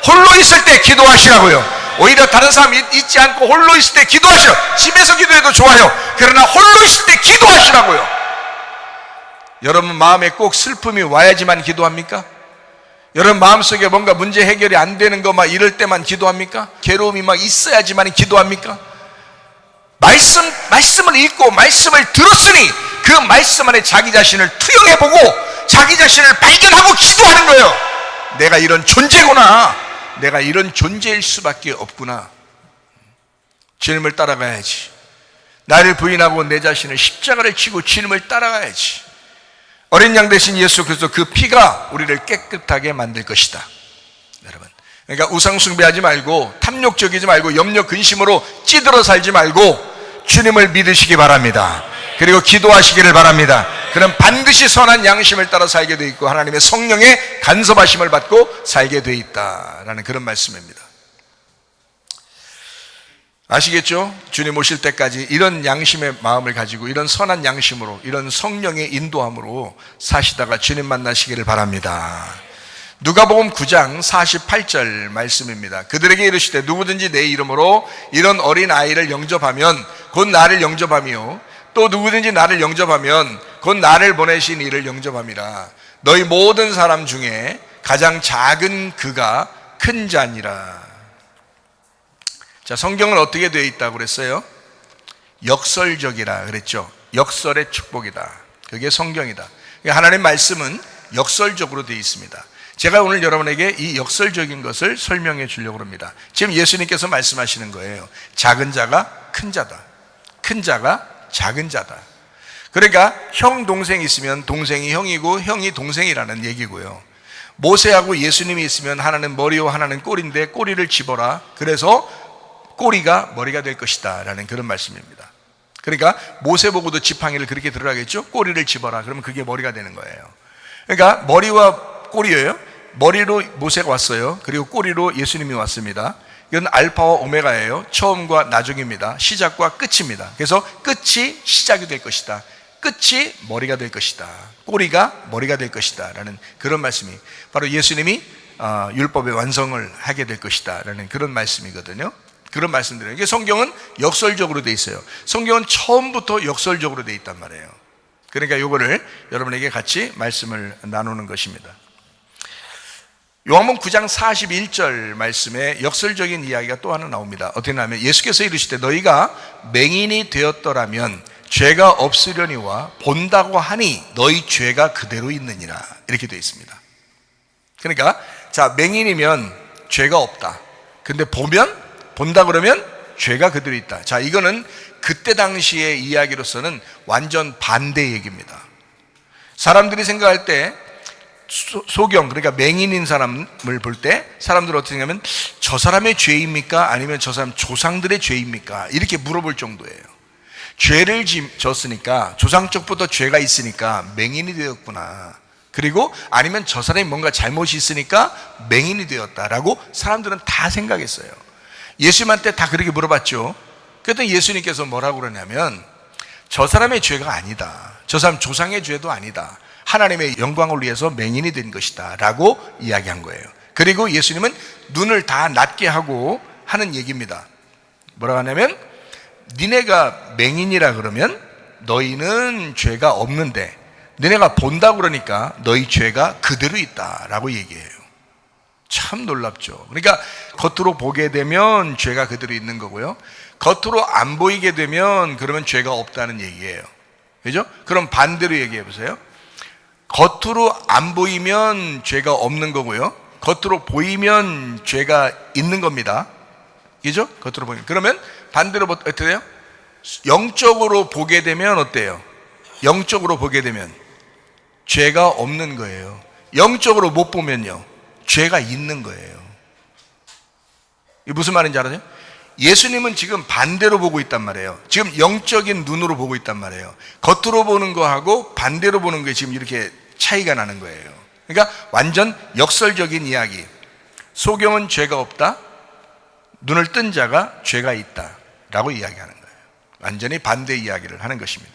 홀로 있을 때 기도하시라고요. 오히려 다른 사람 있지 않고 홀로 있을 때 기도하시라. 집에서 기도해도 좋아요. 그러나 홀로 있을 때 기도하시라고요. 여러분 마음에 꼭 슬픔이 와야지만 기도합니까? 여러분 마음속에 뭔가 문제 해결이 안 되는 거 막 이럴 때만 기도합니까? 괴로움이 막 있어야지만 기도합니까? 말씀을 읽고 말씀을 들었으니 그 말씀 안에 자기 자신을 투영해보고 자기 자신을 발견하고 기도하는 거예요. 내가 이런 존재구나. 내가 이런 존재일 수밖에 없구나. 주님을 따라가야지. 나를 부인하고 내 자신을 십자가를 치고 주님을 따라가야지. 어린 양 대신 예수 그리스도 그 피가 우리를 깨끗하게 만들 것이다, 여러분. 그러니까 우상 숭배하지 말고 탐욕적이지 말고 염려 근심으로 찌들어 살지 말고 주님을 믿으시기 바랍니다. 그리고 기도하시기를 바랍니다. 그럼 반드시 선한 양심을 따라 살게 돼 있고 하나님의 성령의 간섭하심을 받고 살게 돼 있다라는 그런 말씀입니다. 아시겠죠? 주님 오실 때까지 이런 양심의 마음을 가지고 이런 선한 양심으로 이런 성령의 인도함으로 사시다가 주님 만나시기를 바랍니다. 누가복음 9장 48절 말씀입니다. 그들에게 이르시되 누구든지 내 이름으로 이런 어린 아이를 영접하면 곧 나를 영접하며 또 누구든지 나를 영접하면 곧 나를 보내신 이를 영접함이라. 너희 모든 사람 중에 가장 작은 그가 큰 자니라. 자, 성경은 어떻게 되어 있다고 그랬어요? 역설적이라 그랬죠. 역설의 축복이다. 그게 성경이다. 하나님 말씀은 역설적으로 되어 있습니다. 제가 오늘 여러분에게 이 역설적인 것을 설명해 주려고 합니다. 지금 예수님께서 말씀하시는 거예요. 작은 자가 큰 자다. 큰 자가 작은 자다. 그러니까 형 동생이 있으면 동생이 형이고 형이 동생이라는 얘기고요. 모세하고 예수님이 있으면 하나는 머리와 하나는 꼬리인데 꼬리를 집어라. 그래서 꼬리가 머리가 될 것이다 라는 그런 말씀입니다. 그러니까 모세 보고도 지팡이를 그렇게 들으라겠죠. 꼬리를 집어라. 그러면 그게 머리가 되는 거예요. 그러니까 머리와 꼬리예요. 머리로 모세가 왔어요. 그리고 꼬리로 예수님이 왔습니다. 이건 알파와 오메가예요. 처음과 나중입니다. 시작과 끝입니다. 그래서 끝이 시작이 될 것이다. 끝이 머리가 될 것이다. 꼬리가 머리가 될 것이다 라는 그런 말씀이 바로 예수님이 율법의 완성을 하게 될 것이다 라는 그런 말씀이거든요. 그런 말씀드려요. 이게 성경은 역설적으로 돼 있어요. 성경은 처음부터 역설적으로 돼 있단 말이에요. 그러니까 이거를 여러분에게 같이 말씀을 나누는 것입니다. 요한복음 9장 41절 말씀에 역설적인 이야기가 또 하나 나옵니다. 어떻게 나오면 예수께서 이르시되 너희가 맹인이 되었더라면 죄가 없으려니와 본다고 하니 너희 죄가 그대로 있느니라 이렇게 되어 있습니다. 그러니까 자, 맹인이면 죄가 없다. 근데 본다 그러면 죄가 그대로 있다. 자, 이거는 그때 당시의 이야기로서는 완전 반대 얘기입니다. 사람들이 생각할 때 소경, 그러니까 맹인인 사람을 볼 때 사람들은 어떻게 생각하면 저 사람의 죄입니까? 아니면 저 사람 조상들의 죄입니까? 이렇게 물어볼 정도예요. 죄를 졌으니까 조상적부터 죄가 있으니까 맹인이 되었구나. 그리고 아니면 저 사람이 뭔가 잘못이 있으니까 맹인이 되었다라고 사람들은 다 생각했어요. 예수님한테 다 그렇게 물어봤죠. 그랬더니 예수님께서 뭐라고 그러냐면 저 사람의 죄가 아니다. 저 사람 조상의 죄도 아니다. 하나님의 영광을 위해서 맹인이 된 것이다 라고 이야기한 거예요. 그리고 예수님은 눈을 다 낮게 하고 하는 얘기입니다. 뭐라고 하냐면 니네가 맹인이라 그러면 너희는 죄가 없는데 너네가 본다고 그러니까 너희 죄가 그대로 있다라고 얘기해요. 참 놀랍죠. 그러니까 겉으로 보게 되면 죄가 그대로 있는 거고요. 겉으로 안 보이게 되면 그러면 죄가 없다는 얘기예요. 그죠? 그럼 반대로 얘기해 보세요. 겉으로 안 보이면 죄가 없는 거고요. 겉으로 보이면 죄가 있는 겁니다. 그죠? 겉으로 보이면. 그러면 반대로 어떻게 돼요? 영적으로 보게 되면 어때요? 영적으로 보게 되면 죄가 없는 거예요. 영적으로 못 보면요, 죄가 있는 거예요. 이게 무슨 말인지 알아요? 예수님은 지금 반대로 보고 있단 말이에요. 지금 영적인 눈으로 보고 있단 말이에요. 겉으로 보는 거하고 반대로 보는 게 지금 이렇게 차이가 나는 거예요. 그러니까 완전 역설적인 이야기. 소경은 죄가 없다, 눈을 뜬 자가 죄가 있다 라고 이야기하는 거예요. 완전히 반대 이야기를 하는 것입니다.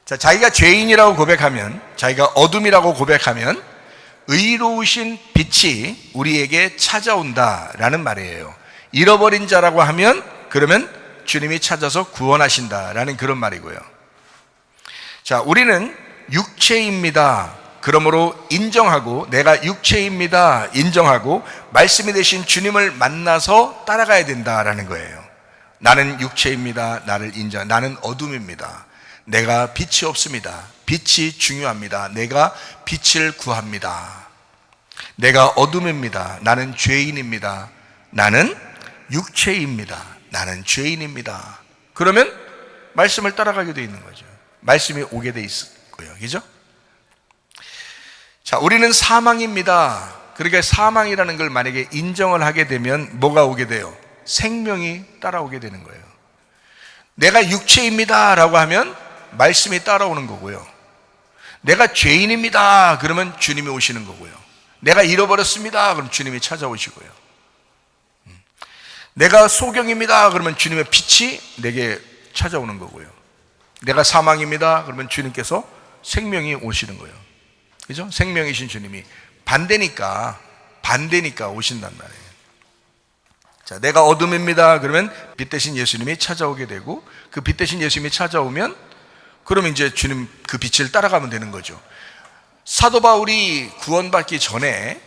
자, 자기가 죄인이라고 고백하면, 자기가 어둠이라고 고백하면 의로우신 빛이 우리에게 찾아온다라는 말이에요. 잃어버린 자라고 하면 그러면 주님이 찾아서 구원하신다라는 그런 말이고요. 자, 우리는 육체입니다. 그러므로 인정하고, 내가 육체입니다 인정하고 말씀이 되신 주님을 만나서 따라가야 된다라는 거예요. 나는 육체입니다. 나를 인정. 나는 어둠입니다. 내가 빛이 없습니다. 빛이 중요합니다. 내가 빛을 구합니다. 내가 어둠입니다. 나는 죄인입니다. 나는 육체입니다. 나는 죄인입니다. 그러면 말씀을 따라가게 돼 있는 거죠. 말씀이 오게 돼 있고요. 그죠? 자, 우리는 사망입니다. 그러니까 사망이라는 걸 만약에 인정을 하게 되면 뭐가 오게 돼요? 생명이 따라오게 되는 거예요. 내가 육체입니다 라고 하면 말씀이 따라오는 거고요. 내가 죄인입니다 그러면 주님이 오시는 거고요. 내가 잃어버렸습니다 그럼 주님이 찾아오시고요. 내가 소경입니다 그러면 주님의 빛이 내게 찾아오는 거고요. 내가 사망입니다 그러면 주님께서 생명이 오시는 거예요. 그죠? 생명이신 주님이 반대니까 오신단 말이에요. 자, 내가 어둠입니다 그러면 빛 대신 예수님이 찾아오게 되고, 그 빛 대신 예수님이 찾아오면 그러면 이제 주님 그 빛을 따라가면 되는 거죠. 사도 바울이 구원받기 전에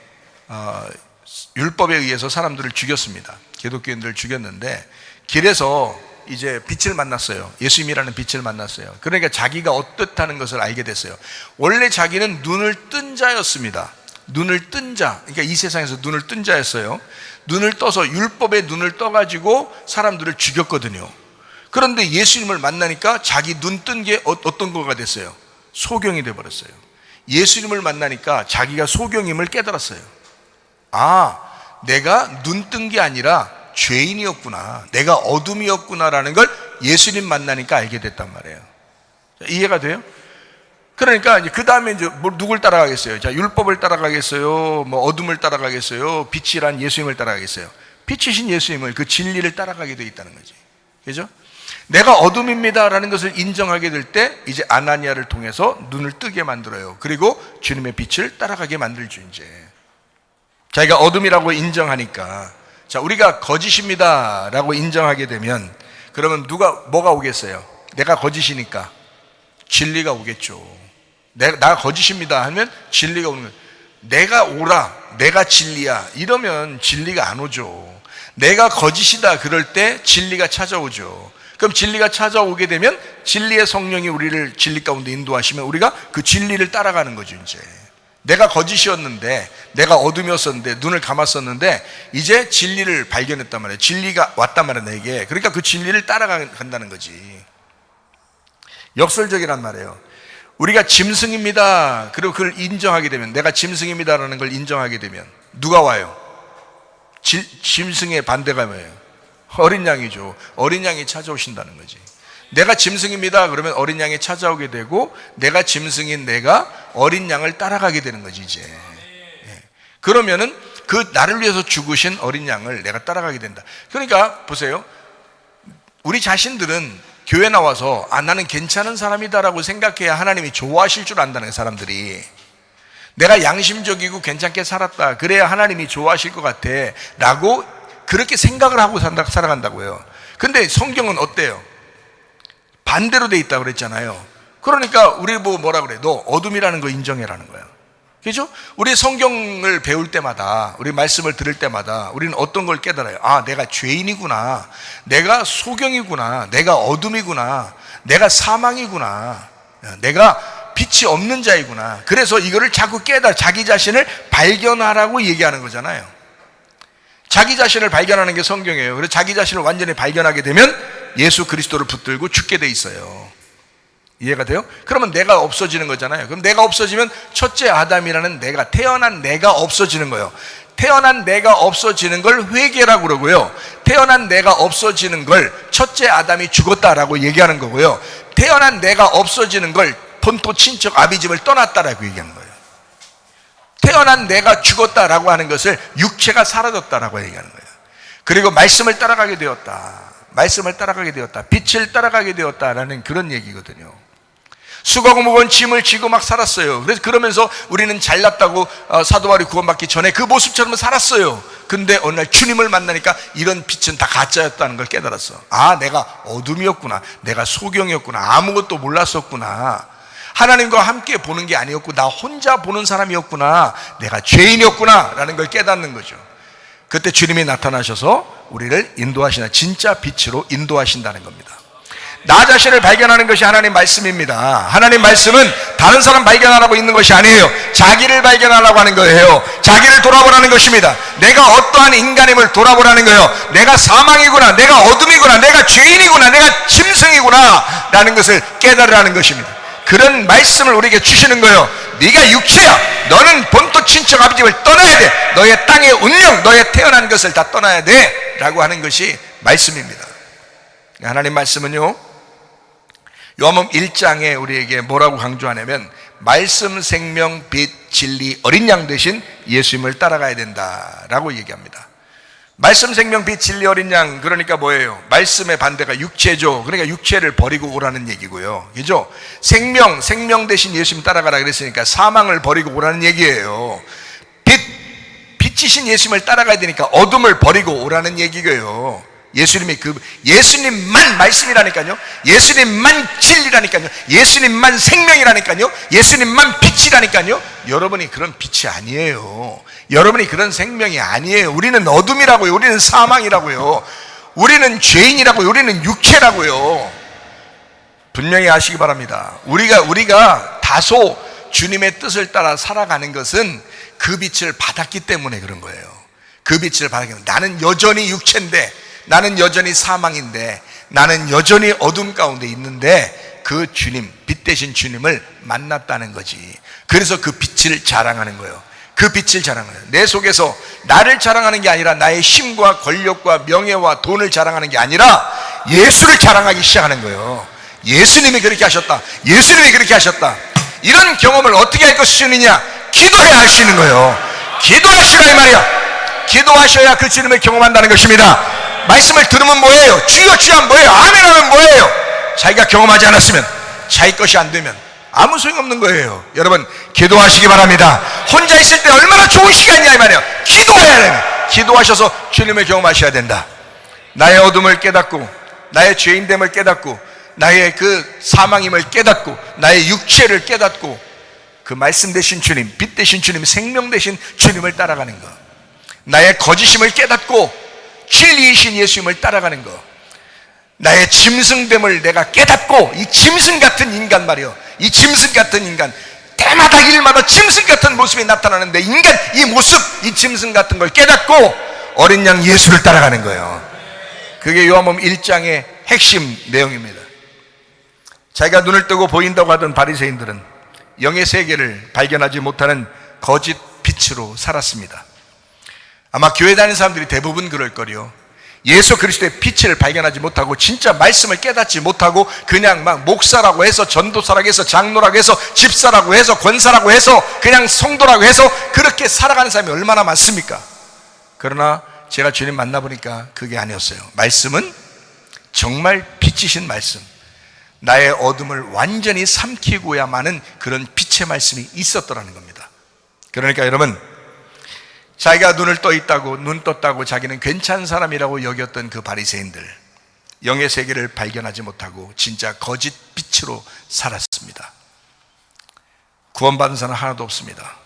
율법에 의해서 사람들을 죽였습니다. 기독교인들을 죽였는데 길에서 이제 빛을 만났어요. 예수님이라는 빛을 만났어요. 그러니까 자기가 어떻다는 것을 알게 됐어요. 원래 자기는 눈을 뜬 자였습니다. 눈을 뜬 자, 그러니까 이 세상에서 눈을 뜬 자였어요. 눈을 떠서 율법에 눈을 떠가지고 사람들을 죽였거든요. 그런데 예수님을 만나니까 자기 눈 뜬 게 어떤 거가 됐어요? 소경이 돼버렸어요. 예수님을 만나니까 자기가 소경임을 깨달았어요. 아, 내가 눈 뜬 게 아니라 죄인이었구나, 내가 어둠이었구나라는 걸 예수님 만나니까 알게 됐단 말이에요. 이해가 돼요? 그러니까 이제 그 다음에 이제 뭐 누굴 따라가겠어요? 자, 율법을 따라가겠어요? 뭐 어둠을 따라가겠어요? 빛이란 예수님을 따라가겠어요? 빛이신 예수님을, 그 진리를 따라가게 돼 있다는 거지. 그죠? 내가 어둠입니다라는 것을 인정하게 될 때 이제 아나니아를 통해서 눈을 뜨게 만들어요. 그리고 주님의 빛을 따라가게 만들죠. 이제 자기가 어둠이라고 인정하니까, 자, 우리가 거짓입니다라고 인정하게 되면 그러면 뭐가 오겠어요? 내가 거짓이니까 진리가 오겠죠. 나 거짓입니다 하면 진리가 오는 거예요. 내가 오라, 내가 진리야 이러면 진리가 안 오죠. 내가 거짓이다 그럴 때 진리가 찾아오죠. 그럼 진리가 찾아오게 되면 진리의 성령이 우리를 진리 가운데 인도하시면 우리가 그 진리를 따라가는 거죠. 이제 내가 거짓이었는데, 내가 어둠이었었는데, 눈을 감았었는데 이제 진리를 발견했단 말이에요. 진리가 왔단 말이에요, 내게. 그러니까 그 진리를 따라간다는 거지. 역설적이란 말이에요. 우리가 짐승입니다, 그리고 그걸 인정하게 되면, 내가 짐승입니다라는 걸 인정하게 되면 누가 와요? 짐승의 반대가 뭐예요? 어린 양이죠. 어린 양이 찾아오신다는 거지. 내가 짐승입니다 그러면 어린 양이 찾아오게 되고, 내가 짐승인 내가 어린 양을 따라가게 되는 거지 이제. 그러면은 그 나를 위해서 죽으신 어린 양을 내가 따라가게 된다. 그러니까 보세요, 우리 자신들은 교회 나와서 나는 괜찮은 사람이다라고 생각해야 하나님이 좋아하실 줄 안다는 거예요. 사람들이 내가 양심적이고 괜찮게 살았다 그래야 하나님이 좋아하실 것 같아 라고 그렇게 생각을 하고 살아간다고요. 근데 성경은 어때요? 반대로 돼 있다고 그랬잖아요. 그러니까 우리 뭐라 그래? 너 어둠이라는 거 인정해라는 거야. 그죠? 우리 성경을 배울 때마다, 우리 말씀을 들을 때마다 우리는 어떤 걸 깨달아요? 내가 죄인이구나, 내가 소경이구나, 내가 어둠이구나, 내가 사망이구나, 내가 빛이 없는 자이구나. 그래서 이거를 자꾸 자기 자신을 발견하라고 얘기하는 거잖아요. 자기 자신을 발견하는 게 성경이에요. 그래서 자기 자신을 완전히 발견하게 되면 예수 그리스도를 붙들고 죽게 돼 있어요. 이해가 돼요? 그러면 내가 없어지는 거잖아요. 그럼 내가 없어지면 첫째 아담이라는 태어난 내가 없어지는 거예요. 태어난 내가 없어지는 걸 회개라고 그러고요, 태어난 내가 없어지는 걸 첫째 아담이 죽었다라고 얘기하는 거고요, 태어난 내가 없어지는 걸 본토 친척 아비집을 떠났다라고 얘기하는 거예요. 태어난 내가 죽었다라고 하는 것을 육체가 사라졌다라고 얘기하는 거예요. 그리고 말씀을 따라가게 되었다, 말씀을 따라가게 되었다, 빛을 따라가게 되었다라는 그런 얘기거든요. 수고하고 무거운 짐을 지고 막 살았어요. 그래서 그러면서 우리는 잘났다고 사도 바울이 구원받기 전에 그 모습처럼 살았어요. 근데 어느 날 주님을 만나니까 이런 빛은 다 가짜였다는 걸 깨달았어. 내가 어둠이었구나, 내가 소경이었구나, 아무것도 몰랐었구나, 하나님과 함께 보는 게 아니었고 나 혼자 보는 사람이었구나, 내가 죄인이었구나 라는 걸 깨닫는 거죠. 그때 주님이 나타나셔서 우리를 인도하시나, 진짜 빛으로 인도하신다는 겁니다. 나 자신을 발견하는 것이 하나님 말씀입니다. 하나님 말씀은 다른 사람 발견하라고 있는 것이 아니에요. 자기를 발견하라고 하는 거예요. 자기를 돌아보라는 것입니다. 내가 어떠한 인간임을 돌아보라는 거예요. 내가 사망이구나, 내가 어둠이구나, 내가 죄인이구나, 내가 짐승이구나 라는 것을 깨달으라는 것입니다. 그런 말씀을 우리에게 주시는 거예요. 네가 육체야, 너는 본토 친척 아비집을 떠나야 돼, 너의 땅의 운명, 너의 태어난 것을 다 떠나야 돼 라고 하는 것이 말씀입니다. 하나님 말씀은요, 요한복음 1장에 우리에게 뭐라고 강조하냐면 말씀, 생명, 빛, 진리, 어린 양 되신 예수님을 따라가야 된다라고 얘기합니다. 말씀, 생명, 빛, 진리, 어린 양, 그러니까 뭐예요? 말씀의 반대가 육체죠. 그러니까 육체를 버리고 오라는 얘기고요, 그죠? 생명 대신 예수님 따라가라 그랬으니까 사망을 버리고 오라는 얘기예요. 빛이신 예수님을 따라가야 되니까 어둠을 버리고 오라는 얘기고요. 예수님만 말씀이라니까요, 예수님만 진리라니까요, 예수님만 생명이라니까요, 예수님만 빛이라니까요. 여러분이 그런 빛이 아니에요. 여러분이 그런 생명이 아니에요. 우리는 어둠이라고요, 우리는 사망이라고요, 우리는 죄인이라고요, 우리는 육체라고요. 분명히 아시기 바랍니다. 우리가 다소 주님의 뜻을 따라 살아가는 것은 그 빛을 받았기 때문에 그런 거예요. 그 빛을 받았기 때문에. 나는 여전히 육체인데, 나는 여전히 사망인데, 나는 여전히 어둠 가운데 있는데 그 주님, 빛 대신 주님을 만났다는 거지. 그래서 그 빛을 자랑하는 거예요. 그 빛을 자랑하는 거예요. 내 속에서 나를 자랑하는 게 아니라 나의 힘과 권력과 명예와 돈을 자랑하는 게 아니라 예수를 자랑하기 시작하는 거예요. 예수님이 그렇게 하셨다, 예수님이 그렇게 하셨다, 이런 경험을 어떻게 할 수 있느냐? 기도해야 할 수 있는 거예요. 기도하시라 이 말이야. 기도하셔야 그 주님을 경험한다는 것입니다. 말씀을 들으면 뭐예요? 주여 주여 하면 뭐예요? 아멘 하면 뭐예요? 자기가 경험하지 않았으면, 자기 것이 안 되면 아무 소용없는 거예요. 여러분 기도하시기 바랍니다. 혼자 있을 때 얼마나 좋은 시간이냐 이 말이에요. 기도해야 돼요. 기도하셔서 주님을 경험하셔야 된다. 나의 어둠을 깨닫고, 나의 죄인됨을 깨닫고, 나의 그 사망임을 깨닫고, 나의 육체를 깨닫고, 그 말씀 되신 주님, 빛 되신 주님, 생명 되신 주님을 따라가는 것, 나의 거짓임을 깨닫고 진리이신 예수님을 따라가는 것, 나의 짐승됨을 내가 깨닫고, 이 짐승 같은 인간 말이요, 이 짐승 같은 인간, 때마다 일마다 짐승 같은 모습이 나타나는데, 인간 이 모습, 이 짐승 같은 걸 깨닫고 어린 양 예수를 따라가는 거예요. 그게 요한복음 1장의 핵심 내용입니다. 자기가 눈을 뜨고 보인다고 하던 바리새인들은 영의 세계를 발견하지 못하는 거짓 빛으로 살았습니다. 아마 교회 다니는 사람들이 대부분 그럴 거리요. 예수 그리스도의 빛을 발견하지 못하고, 진짜 말씀을 깨닫지 못하고, 그냥 막 목사라고 해서, 전도사라고 해서, 장로라고 해서, 집사라고 해서, 권사라고 해서, 그냥 성도라고 해서 그렇게 살아가는 사람이 얼마나 많습니까? 그러나 제가 주님 만나보니까 그게 아니었어요. 말씀은 정말 빛이신 말씀, 나의 어둠을 완전히 삼키고야만은 그런 빛의 말씀이 있었더라는 겁니다. 그러니까 여러분, 자기가 눈을 떠 있다고, 눈 떴다고 자기는 괜찮은 사람이라고 여겼던 그 바리새인들, 영의 세계를 발견하지 못하고 진짜 거짓 빛으로 살았습니다. 구원받은 사람 하나도 없습니다.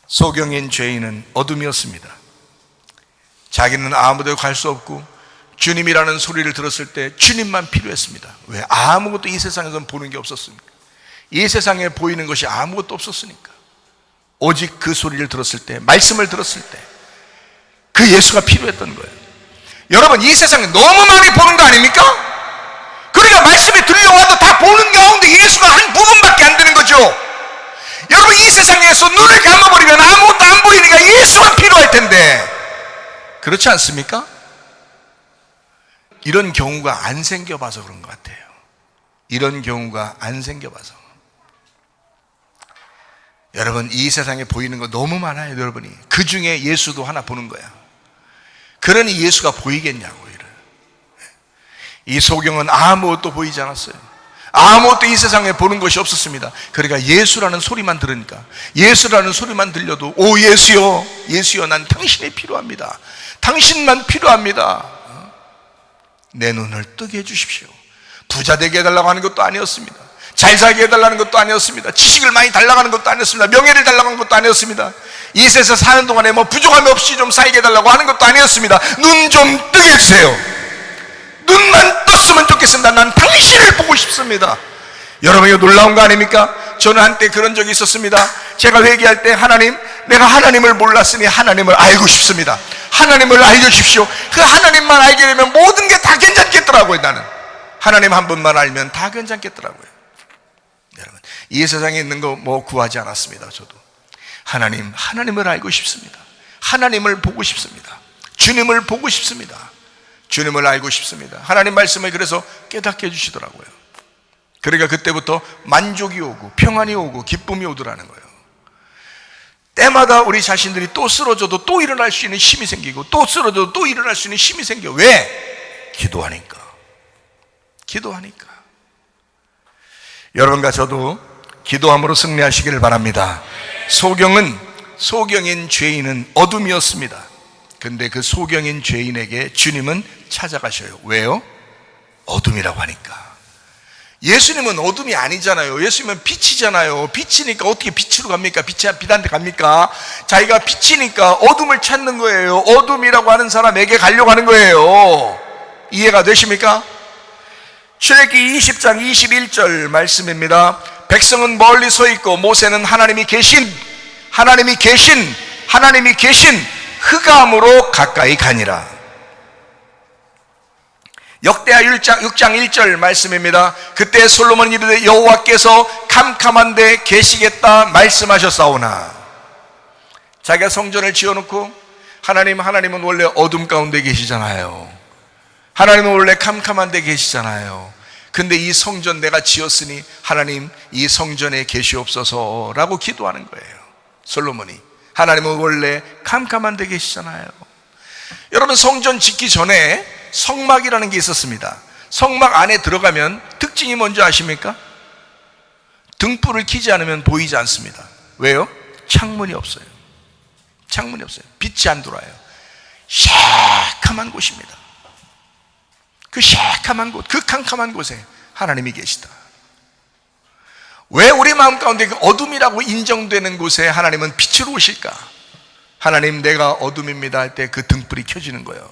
소경인 죄인은 어둠이었습니다. 자기는 아무데도 갈 수 없고, 주님이라는 소리를 들었을 때 주님만 필요했습니다. 왜? 아무것도 이 세상에서는 보는 게 없었으니까. 이 세상에 보이는 것이 아무것도 없었으니까. 오직 그 소리를 들었을 때, 말씀을 들었을 때 그 예수가 필요했던 거예요. 여러분, 이 세상에 너무 많이 보는 거 아닙니까? 그러니까 말씀이 들려와도 다 보는 가운데 예수가 한 부분밖에 안 되는 거죠. 여러분, 이 세상에서 눈을 감아버리면 아무것도 안 보이니까 예수가 필요할 텐데, 그렇지 않습니까? 이런 경우가 안 생겨봐서 그런 것 같아요. 이런 경우가 안 생겨봐서. 여러분, 이 세상에 보이는 거 너무 많아요. 여러분이 그 중에 예수도 하나 보는 거야. 그러니 예수가 보이겠냐고. 이 소경은 아무것도 보이지 않았어요. 아무것도 이 세상에 보는 것이 없었습니다. 그러니까 예수라는 소리만 들으니까, 예수라는 소리만 들려도, 오 예수여, 예수여, 난 당신이 필요합니다. 당신만 필요합니다. 내 눈을 뜨게 해주십시오. 부자 되게 해달라고 하는 것도 아니었습니다. 잘 살게 해달라는 것도 아니었습니다. 지식을 많이 달라고 하는 것도 아니었습니다. 명예를 달라고 하는 것도 아니었습니다. 이 세상 사는 동안에 뭐 부족함이 없이 좀 살게 해달라고 하는 것도 아니었습니다. 눈 좀 뜨게 해주세요. 눈만 떴으면 좋겠습니다. 난 당신을 보고 싶습니다. 여러분, 이거 놀라운 거 아닙니까? 저는 한때 그런 적이 있었습니다. 제가 회개할 때, 하나님, 내가 하나님을 몰랐으니 하나님을 알고 싶습니다. 하나님을 알려주십시오. 그 하나님만 알게 되면 모든 게 다 괜찮겠더라고요. 나는 하나님 한 분만 알면 다 괜찮겠더라고요. 여러분, 이 세상에 있는 거 뭐 구하지 않았습니다. 저도 하나님을 알고 싶습니다. 하나님을 보고 싶습니다. 주님을 보고 싶습니다. 주님을 알고 싶습니다. 하나님 말씀을 그래서 깨닫게 해주시더라고요. 그러니까 그때부터 만족이 오고 평안이 오고 기쁨이 오더라는 거예요. 때마다 우리 자신들이 또 쓰러져도 또 일어날 수 있는 힘이 생기고, 또 쓰러져도 또 일어날 수 있는 힘이 생겨. 왜? 기도하니까. 여러분과 저도 기도함으로 승리하시기를 바랍니다. 소경인 죄인은 어둠이었습니다. 근데 그 소경인 죄인에게 주님은 찾아가셔요. 왜요? 어둠이라고 하니까. 예수님은 어둠이 아니잖아요. 예수님은 빛이잖아요. 빛이니까 어떻게 빛으로 갑니까? 빛한테 갑니까? 자기가 빛이니까 어둠을 찾는 거예요. 어둠이라고 하는 사람에게 가려고 하는 거예요. 이해가 되십니까? 출애굽기 20장 21절 말씀입니다. 백성은 멀리 서 있고 모세는 하나님이 계신 흑암으로 가까이 가니라. 역대하 6장 1절 말씀입니다. 그때 솔로몬이 이르되 여호와께서 캄캄한 데 계시겠다 말씀하셨사오나. 자기가 성전을 지어놓고, 하나님은 원래 어둠 가운데 계시잖아요. 하나님은 원래 캄캄한 데 계시잖아요. 근데 이 성전 내가 지었으니 하나님 이 성전에 계시옵소서라고 기도하는 거예요. 솔로몬이. 하나님은 원래 캄캄한 데 계시잖아요. 여러분, 성전 짓기 전에 성막이라는 게 있었습니다. 성막 안에 들어가면 특징이 뭔지 아십니까? 등불을 켜지 않으면 보이지 않습니다. 왜요? 창문이 없어요. 창문이 없어요. 빛이 안 들어와요. 새카만 곳입니다. 그 새카만 곳, 그 캄캄한 곳에 하나님이 계시다. 왜 우리 마음 가운데 그 어둠이라고 인정되는 곳에 하나님은 빛으로 오실까? 하나님, 내가 어둠입니다 할 때 그 등불이 켜지는 거예요.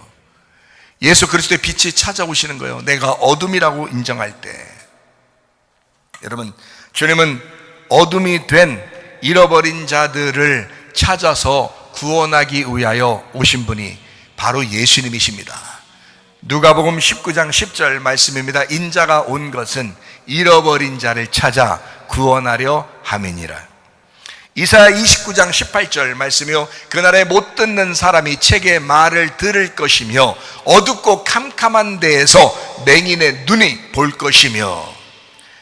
예수 그리스도의 빛이 찾아오시는 거예요. 내가 어둠이라고 인정할 때. 여러분, 주님은 어둠이 된 잃어버린 자들을 찾아서 구원하기 위하여 오신 분이 바로 예수님이십니다. 누가복음 19장 10절 말씀입니다. 인자가 온 것은 잃어버린 자를 찾아 구원하려 함이니라. 이사야 29장 18절 말씀이요, 그날에 못 듣는 사람이 책의 말을 들을 것이며 어둡고 캄캄한 데에서 맹인의 눈이 볼 것이며.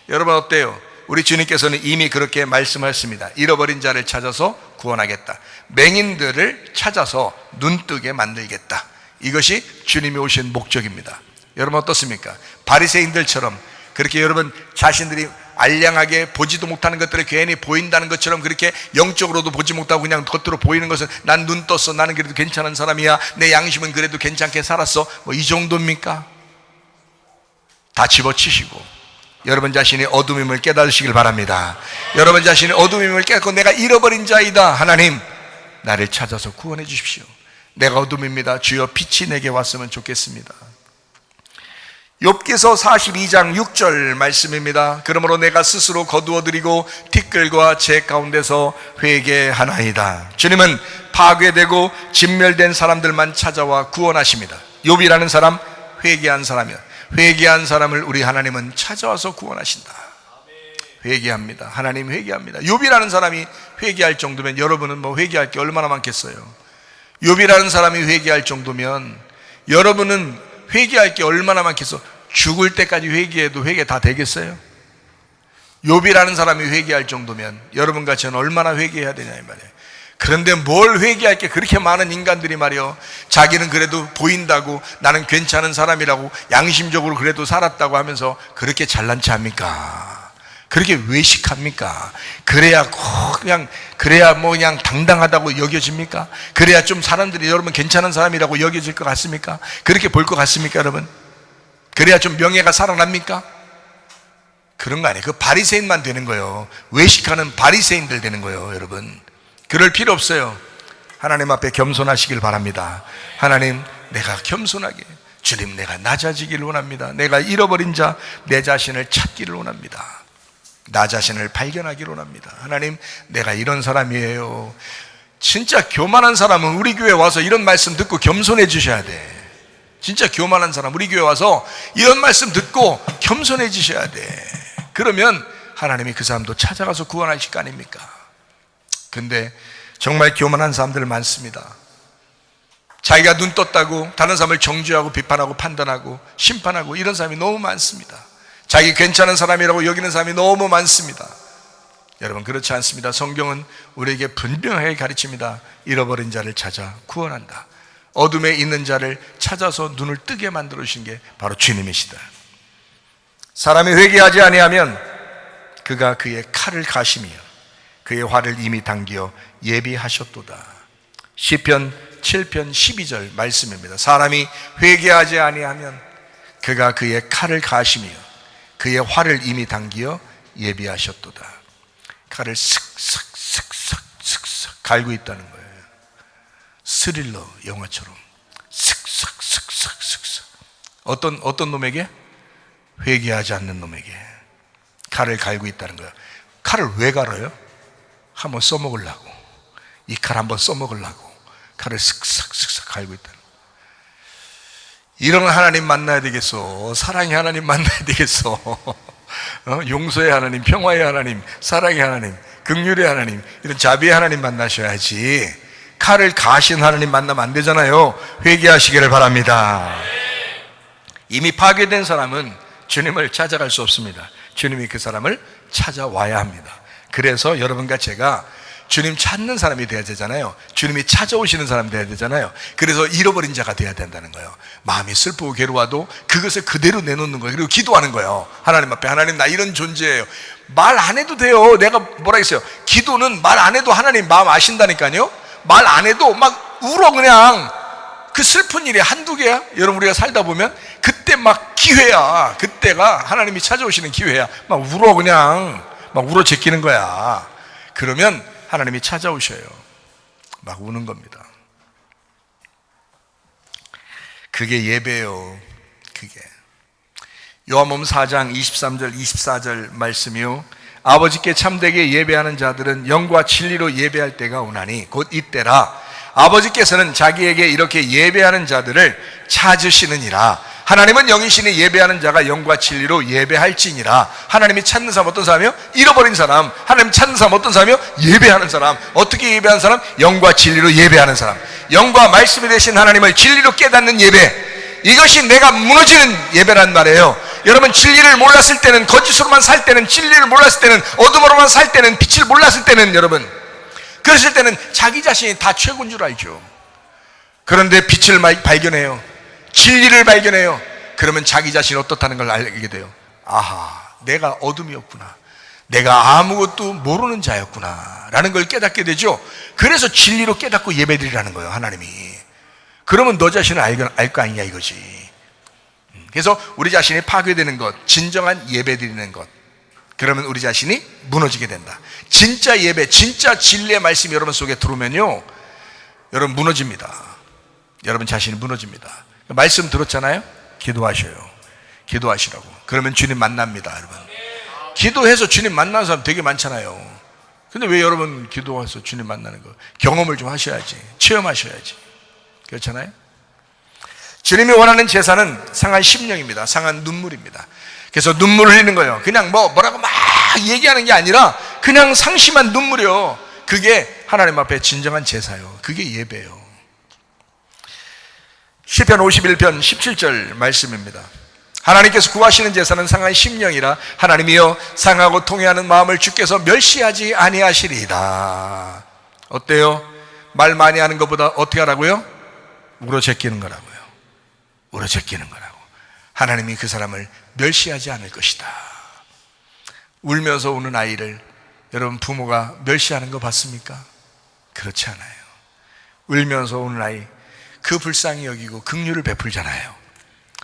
여러분 어때요? 우리 주님께서는 이미 그렇게 말씀하셨습니다. 잃어버린 자를 찾아서 구원하겠다. 맹인들을 찾아서 눈뜨게 만들겠다. 이것이 주님이 오신 목적입니다. 여러분 어떻습니까? 바리새인들처럼 그렇게 여러분 자신들이 알량하게 보지도 못하는 것들을 괜히 보인다는 것처럼 그렇게 영적으로도 보지 못하고 그냥 겉으로 보이는 것은 난 눈 떴어, 나는 그래도 괜찮은 사람이야, 내 양심은 그래도 괜찮게 살았어, 뭐 이 정도입니까? 다 집어치시고 여러분 자신이 어둠임을 깨달으시길 바랍니다. 여러분 자신이 어둠임을 깨닫고 내가 잃어버린 자이다. 하나님, 나를 찾아서 구원해 주십시오. 내가 어둠입니다. 주여 빛이 내게 왔으면 좋겠습니다. 욥기서 42장 6절 말씀입니다. 그러므로 내가 스스로 거두어드리고 티끌과 재 가운데서 회개하나이다. 주님은 파괴되고 진멸된 사람들만 찾아와 구원하십니다. 욥이라는 사람, 회개한 사람이야. 회개한 사람을 우리 하나님은 찾아와서 구원하신다. 회개합니다. 하나님 회개합니다. 욥이라는 사람이 회개할 정도면 여러분은 뭐 회개할 게 얼마나 많겠어요? 욥이라는 사람이 회개할 정도면 여러분은 회개할 게 얼마나 많겠어? 죽을 때까지 회개해도 회개 다 되겠어요? 욥이라는 사람이 회개할 정도면 여러분과 저는 얼마나 회개해야 되냐 이 말이에요. 그런데 뭘 회개할 게 그렇게 많은 인간들이 말이요, 자기는 그래도 보인다고, 나는 괜찮은 사람이라고, 양심적으로 그래도 살았다고 하면서 그렇게 잘난 체 합니까? 그렇게 외식합니까? 그래야 뭐 그냥 당당하다고 여겨집니까? 그래야 좀 사람들이 여러분 괜찮은 사람이라고 여겨질 것 같습니까? 그렇게 볼 것 같습니까, 여러분? 그래야 좀 명예가 살아납니까? 그런 거 아니에요. 그 바리새인만 되는 거예요. 외식하는 바리새인들 되는 거예요, 여러분. 그럴 필요 없어요. 하나님 앞에 겸손하시길 바랍니다. 하나님, 내가 겸손하게, 주님, 내가 낮아지기를 원합니다. 내가 잃어버린 자, 내 자신을 찾기를 원합니다. 나 자신을 발견하기를 원합니다. 하나님, 내가 이런 사람이에요. 진짜 교만한 사람은 우리 교회 와서 이런 말씀 듣고 겸손해 주셔야 돼. 진짜 교만한 사람 우리 교회 와서 이런 말씀 듣고 겸손해 주셔야 돼. 그러면 하나님이 그 사람도 찾아가서 구원하실 거 아닙니까? 근데 정말 교만한 사람들 많습니다. 자기가 눈 떴다고 다른 사람을 정죄하고 비판하고 판단하고 심판하고 이런 사람이 너무 많습니다. 자기 괜찮은 사람이라고 여기는 사람이 너무 많습니다. 여러분, 그렇지 않습니다. 성경은 우리에게 분명하게 가르칩니다. 잃어버린 자를 찾아 구원한다. 어둠에 있는 자를 찾아서 눈을 뜨게 만들어 주신 게 바로 주님이시다. 사람이 회개하지 아니하면 그가 그의 칼을 가시며 그의 활을 이미 당겨 예비하셨도다. 시편 7편 12절 말씀입니다. 사람이 회개하지 아니하면 그가 그의 칼을 가시며 그의 활을 이미 당겨 예비하셨도다. 칼을 슥슥슥슥슥 갈고 있다는 거예요. 스릴러 영화처럼 슥슥슥슥슥. 어떤 놈에게? 회개하지 않는 놈에게 칼을 갈고 있다는 거예요. 칼을 왜 갈아요? 한번 써먹으려고. 이 칼 한번 써먹으려고 칼을 슥슥슥슥 갈고 있다는 거예요. 이런 하나님 만나야 되겠어. 사랑의 하나님 만나야 되겠어. 용서의 하나님, 평화의 하나님, 사랑의 하나님, 긍휼의 하나님, 이런 자비의 하나님 만나셔야지. 칼을 가신 하나님 만나면 안 되잖아요. 회개하시기를 바랍니다. 이미 파괴된 사람은 주님을 찾아갈 수 없습니다. 주님이 그 사람을 찾아와야 합니다. 그래서 여러분과 제가 주님 찾는 사람이 돼야 되잖아요. 주님이 찾아오시는 사람이 돼야 되잖아요. 그래서 잃어버린 자가 돼야 된다는 거예요. 마음이 슬프고 괴로워도 그것을 그대로 내놓는 거예요. 그리고 기도하는 거예요. 하나님 앞에, 하나님 나 이런 존재예요. 말 안 해도 돼요. 내가 뭐라 했어요? 기도는 말 안 해도 하나님 마음 아신다니까요. 말 안 해도 막 울어. 그냥 그 슬픈 일이 한두 개야? 여러분, 우리가 살다 보면 그때 막 기회야. 그때가 하나님이 찾아오시는 기회야. 막 울어. 그냥 막 울어 제끼는 거야. 그러면 하나님이 찾아오셔요. 막 우는 겁니다. 그게 예배예요. 그게 요한복음 4장 23절 24절 말씀이요, 아버지께 참되게 예배하는 자들은 영과 진리로 예배할 때가 오나니 곧 이때라. 아버지께서는 자기에게 이렇게 예배하는 자들을 찾으시느니라. 하나님은 영이시니 예배하는 자가 영과 진리로 예배할지니라. 하나님이 찾는 사람 어떤 사람이요? 잃어버린 사람. 하나님 찾는 사람 어떤 사람이요? 예배하는 사람. 어떻게 예배하는 사람? 영과 진리로 예배하는 사람. 영과 말씀이 되신 하나님을 진리로 깨닫는 예배, 이것이 내가 무너지는 예배란 말이에요. 여러분, 진리를 몰랐을 때는, 거짓으로만 살 때는, 진리를 몰랐을 때는, 어둠으로만 살 때는, 빛을 몰랐을 때는, 여러분, 그랬을 때는 자기 자신이 다 최고인 줄 알죠. 그런데 빛을 발견해요. 진리를 발견해요. 그러면 자기 자신이 어떻다는 걸 알게 돼요. 아하, 내가 어둠이었구나. 내가 아무것도 모르는 자였구나 라는 걸 깨닫게 되죠. 그래서 진리로 깨닫고 예배드리라는 거예요, 하나님이. 그러면 너 자신을 알 거 아니냐 이거지. 그래서 우리 자신이 파괴되는 것, 진정한 예배 드리는 것, 그러면 우리 자신이 무너지게 된다. 진짜 예배, 진짜 진리의 말씀이 여러분 속에 들어오면요, 여러분 무너집니다. 여러분 자신이 무너집니다. 말씀 들었잖아요? 기도하셔요. 기도하시라고. 그러면 주님 만납니다, 여러분. 기도해서 주님 만나는 사람 되게 많잖아요. 근데 왜 여러분 기도해서 주님 만나는 거? 경험을 좀 하셔야지. 체험하셔야지. 그렇잖아요? 주님이 원하는 제사는 상한 심령입니다. 상한 눈물입니다. 그래서 눈물을 흘리는 거예요. 그냥 뭐라고 막 얘기하는 게 아니라 그냥 상심한 눈물이요. 그게 하나님 앞에 진정한 제사요. 그게 예배요. 시편 51편 17절 말씀입니다. 하나님께서 구하시는 제사는 상한 심령이라. 하나님이여, 상하고 통회하는 마음을 주께서 멸시하지 아니하시리이다. 어때요? 말 많이 하는 것보다 어떻게 하라고요? 울어 제끼는 거라고요. 울어 제끼는 거라고. 하나님이 그 사람을 멸시하지 않을 것이다. 울면서 우는 아이를 여러분 부모가 멸시하는 거 봤습니까? 그렇지 않아요. 울면서 우는 아이, 그 불쌍히 여기고 긍휼을 베풀잖아요.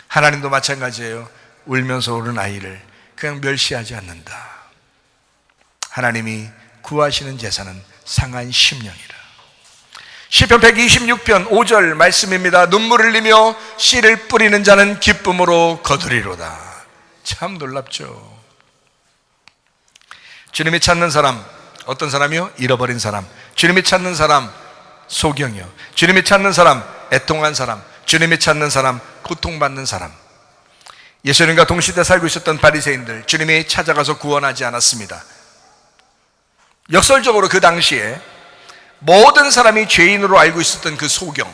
하나님도 마찬가지예요. 울면서 우는 아이를 그냥 멸시하지 않는다. 하나님이 구하시는 제사는 상한 심령이라. 시편 126편 5절 말씀입니다. 눈물을 흘리며 씨를 뿌리는 자는 기쁨으로 거두리로다. 참 놀랍죠. 주님이 찾는 사람, 어떤 사람이요? 잃어버린 사람. 주님이 찾는 사람, 소경이요. 주님이 찾는 사람, 애통한 사람. 주님이 찾는 사람, 고통받는 사람. 예수님과 동시대 살고 있었던 바리새인들, 주님이 찾아가서 구원하지 않았습니다. 역설적으로 그 당시에 모든 사람이 죄인으로 알고 있었던 그 소경,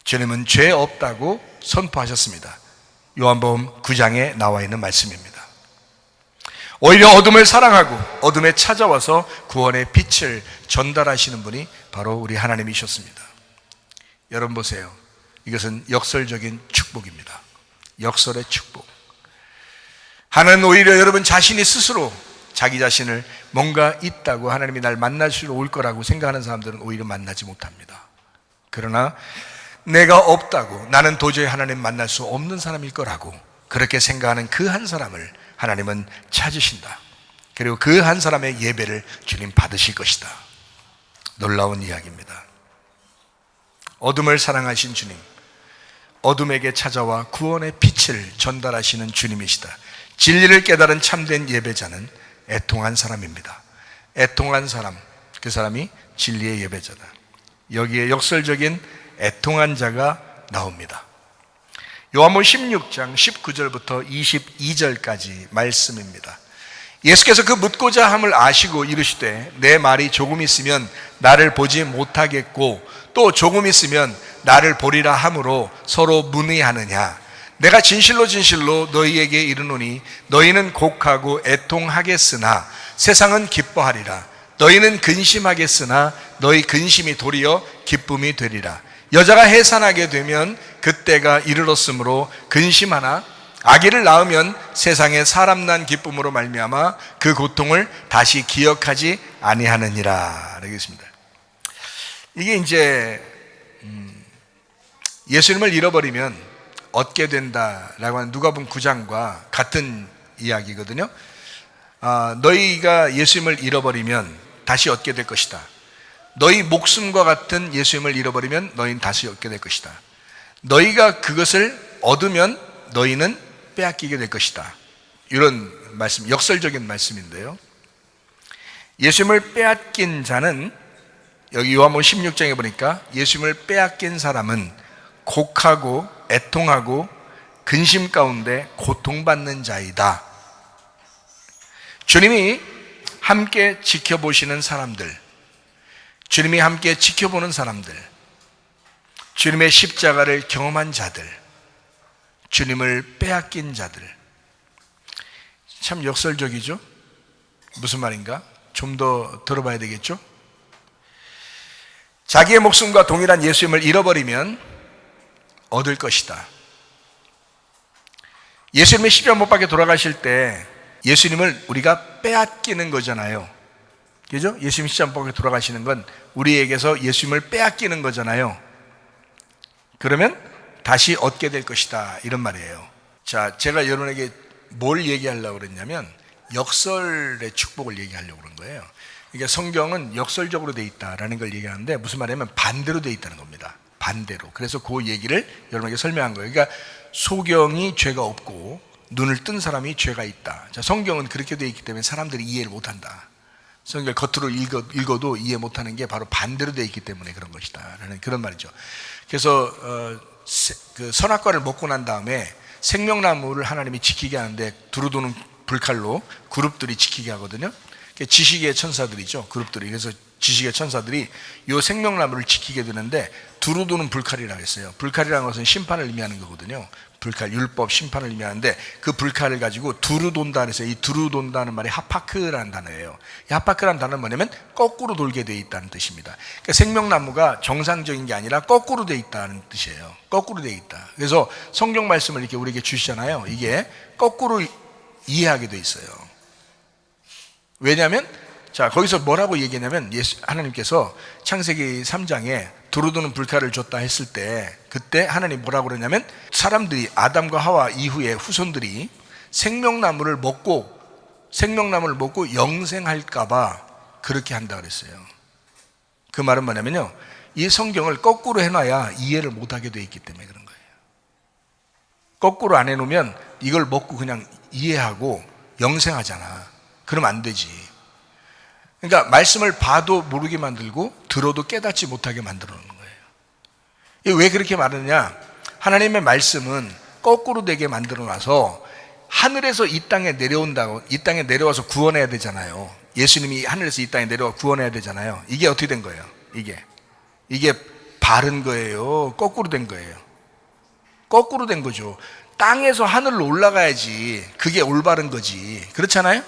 주님은 죄 없다고 선포하셨습니다. 요한복음 9장에 나와 있는 말씀입니다. 오히려 어둠을 사랑하고 어둠에 찾아와서 구원의 빛을 전달하시는 분이 바로 우리 하나님이셨습니다. 여러분 보세요. 이것은 역설적인 축복입니다. 역설의 축복. 하나님은 오히려 여러분 자신이 스스로 자기 자신을 뭔가 있다고, 하나님이 날 만날 수 올 거라고 생각하는 사람들은 오히려 만나지 못합니다. 그러나 내가 없다고, 나는 도저히 하나님 만날 수 없는 사람일 거라고 그렇게 생각하는 그 한 사람을 하나님은 찾으신다. 그리고 그 한 사람의 예배를 주님 받으실 것이다. 놀라운 이야기입니다. 어둠을 사랑하신 주님, 어둠에게 찾아와 구원의 빛을 전달하시는 주님이시다. 진리를 깨달은 참된 예배자는 애통한 사람입니다. 애통한 사람, 그 사람이 진리의 예배자다. 여기에 역설적인 애통한 자가 나옵니다. 요한복음 16장 19절부터 22절까지 말씀입니다. 예수께서 그 묻고자 함을 아시고 이르시되, 내 말이 조금 있으면 나를 보지 못하겠고 또 조금 있으면 나를 보리라 함으로 서로 문의하느냐. 내가 진실로 진실로 너희에게 이르노니 너희는 곡하고 애통하겠으나 세상은 기뻐하리라. 너희는 근심하겠으나 너희 근심이 도리어 기쁨이 되리라. 여자가 해산하게 되면 그때가 이르렀으므로 근심하나 아기를 낳으면 세상에 사람 난 기쁨으로 말미암아 그 고통을 다시 기억하지 아니하느니라. 알겠습니다. 이게 이제 예수님을 잃어버리면 얻게 된다라고 하는 누가복음 9장과 같은 이야기거든요. 너희가 예수님을 잃어버리면 다시 얻게 될 것이다. 너희 목숨과 같은 예수님을 잃어버리면 너희는 다시 얻게 될 것이다. 너희가 그것을 얻으면 너희는 빼앗기게 될 것이다. 이런 말씀, 역설적인 말씀인데요. 예수님을 빼앗긴 자는 여기 요한복음 16장에 보니까 예수님을 빼앗긴 사람은 곡하고 애통하고 근심 가운데 고통받는 자이다. 주님이 함께 지켜보시는 사람들, 주님이 함께 지켜보는 사람들, 주님의 십자가를 경험한 자들, 주님을 빼앗긴 자들. 참 역설적이죠? 무슨 말인가? 좀 더 들어봐야 되겠죠? 자기의 목숨과 동일한 예수님을 잃어버리면 얻을 것이다. 예수님이 십자가 못 박혀 돌아가실 때 예수님을 우리가 빼앗기는 거잖아요. 그죠? 예수님 십자가 못 박혀 돌아가시는 건 우리에게서 예수님을 빼앗기는 거잖아요. 그러면 다시 얻게 될 것이다, 이런 말이에요. 자, 제가 여러분에게 뭘 얘기하려고 그랬냐면 역설의 축복을 얘기하려고 그런 거예요. 그러니까 성경은 역설적으로 돼 있다라는 걸 얘기하는데 무슨 말이냐면 반대로 돼 있다는 겁니다. 반대로. 그래서 그 얘기를 여러분에게 설명한 거예요. 그러니까 소경이 죄가 없고 눈을 뜬 사람이 죄가 있다. 자, 성경은 그렇게 돼 있기 때문에 사람들이 이해를 못한다. 성경을 겉으로 읽어도 이해 못하는 게 바로 반대로 돼 있기 때문에 그런 것이다 라는 그런 말이죠. 그래서 그 선악과를 먹고 난 다음에 생명나무를 하나님이 지키게 하는데 두루도는 불칼로 그룹들이 지키게 하거든요. 지식의 천사들이죠, 그룹들이. 그래서 지식의 천사들이 이 생명나무를 지키게 되는데 두루도는 불칼이라고 했어요. 불칼이라는 것은 심판을 의미하는 거거든요. 불칼, 율법, 심판을 의미하는데 그 불칼을 가지고 두루돈다 해서 이 두루돈다는 말이 하파크라는 단어예요. 이 하파크라는 단어는 뭐냐면 거꾸로 돌게 돼 있다는 뜻입니다. 그러니까 생명나무가 정상적인 게 아니라 거꾸로 돼 있다는 뜻이에요. 거꾸로 돼 있다. 그래서 성경 말씀을 이렇게 우리에게 주시잖아요. 이게 거꾸로 이해하게 돼 있어요. 왜냐하면 자, 거기서 뭐라고 얘기하냐면 하나님께서 창세기 3장에 두루도는 불칼을 줬다 했을 때 그때 하나님 뭐라고 그러냐면 사람들이 아담과 하와 이후에 후손들이 생명나무를 먹고 영생할까 봐 그렇게 한다 그랬어요. 그 말은 뭐냐면요, 이 성경을 거꾸로 해놔야 이해를 못하게 돼 있기 때문에 그런 거예요. 거꾸로 안 해놓으면 이걸 먹고 그냥 이해하고 영생하잖아. 그러면 안 되지. 그러니까 말씀을 봐도 모르게 만들고 들어도 깨닫지 못하게 만들어 놓는 거예요. 이게 왜 그렇게 말하느냐? 하나님의 말씀은 거꾸로 되게 만들어 놔서 하늘에서 이 땅에 내려온다고, 이 땅에 내려와서 구원해야 되잖아요. 예수님이 하늘에서 이 땅에 내려와 구원해야 되잖아요. 이게 어떻게 된 거예요? 이게 바른 거예요? 거꾸로 된 거예요? 거꾸로 된 거죠. 땅에서 하늘로 올라가야지 그게 올바른 거지. 그렇잖아요?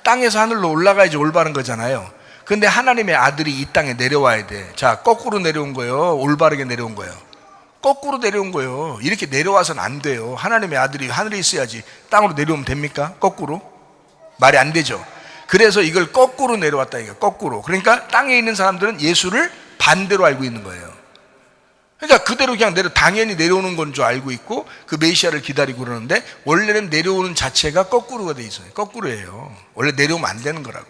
땅에서 하늘로 올라가야지 올바른 거잖아요. 근데 하나님의 아들이 이 땅에 내려와야 돼. 자, 거꾸로 내려온 거예요? 올바르게 내려온 거예요? 거꾸로 내려온 거예요. 이렇게 내려와서는 안 돼요. 하나님의 아들이 하늘에 있어야지 땅으로 내려오면 됩니까? 거꾸로? 말이 안 되죠. 그래서 이걸 거꾸로 내려왔다 이거. 거꾸로. 그러니까 땅에 있는 사람들은 예수를 반대로 알고 있는 거예요. 그러니까 그대로 그냥 당연히 내려오는 건 줄 알고 있고 그 메시아를 기다리고 그러는데 원래는 내려오는 자체가 거꾸로가 돼 있어요. 거꾸로예요. 원래 내려오면 안 되는 거라고.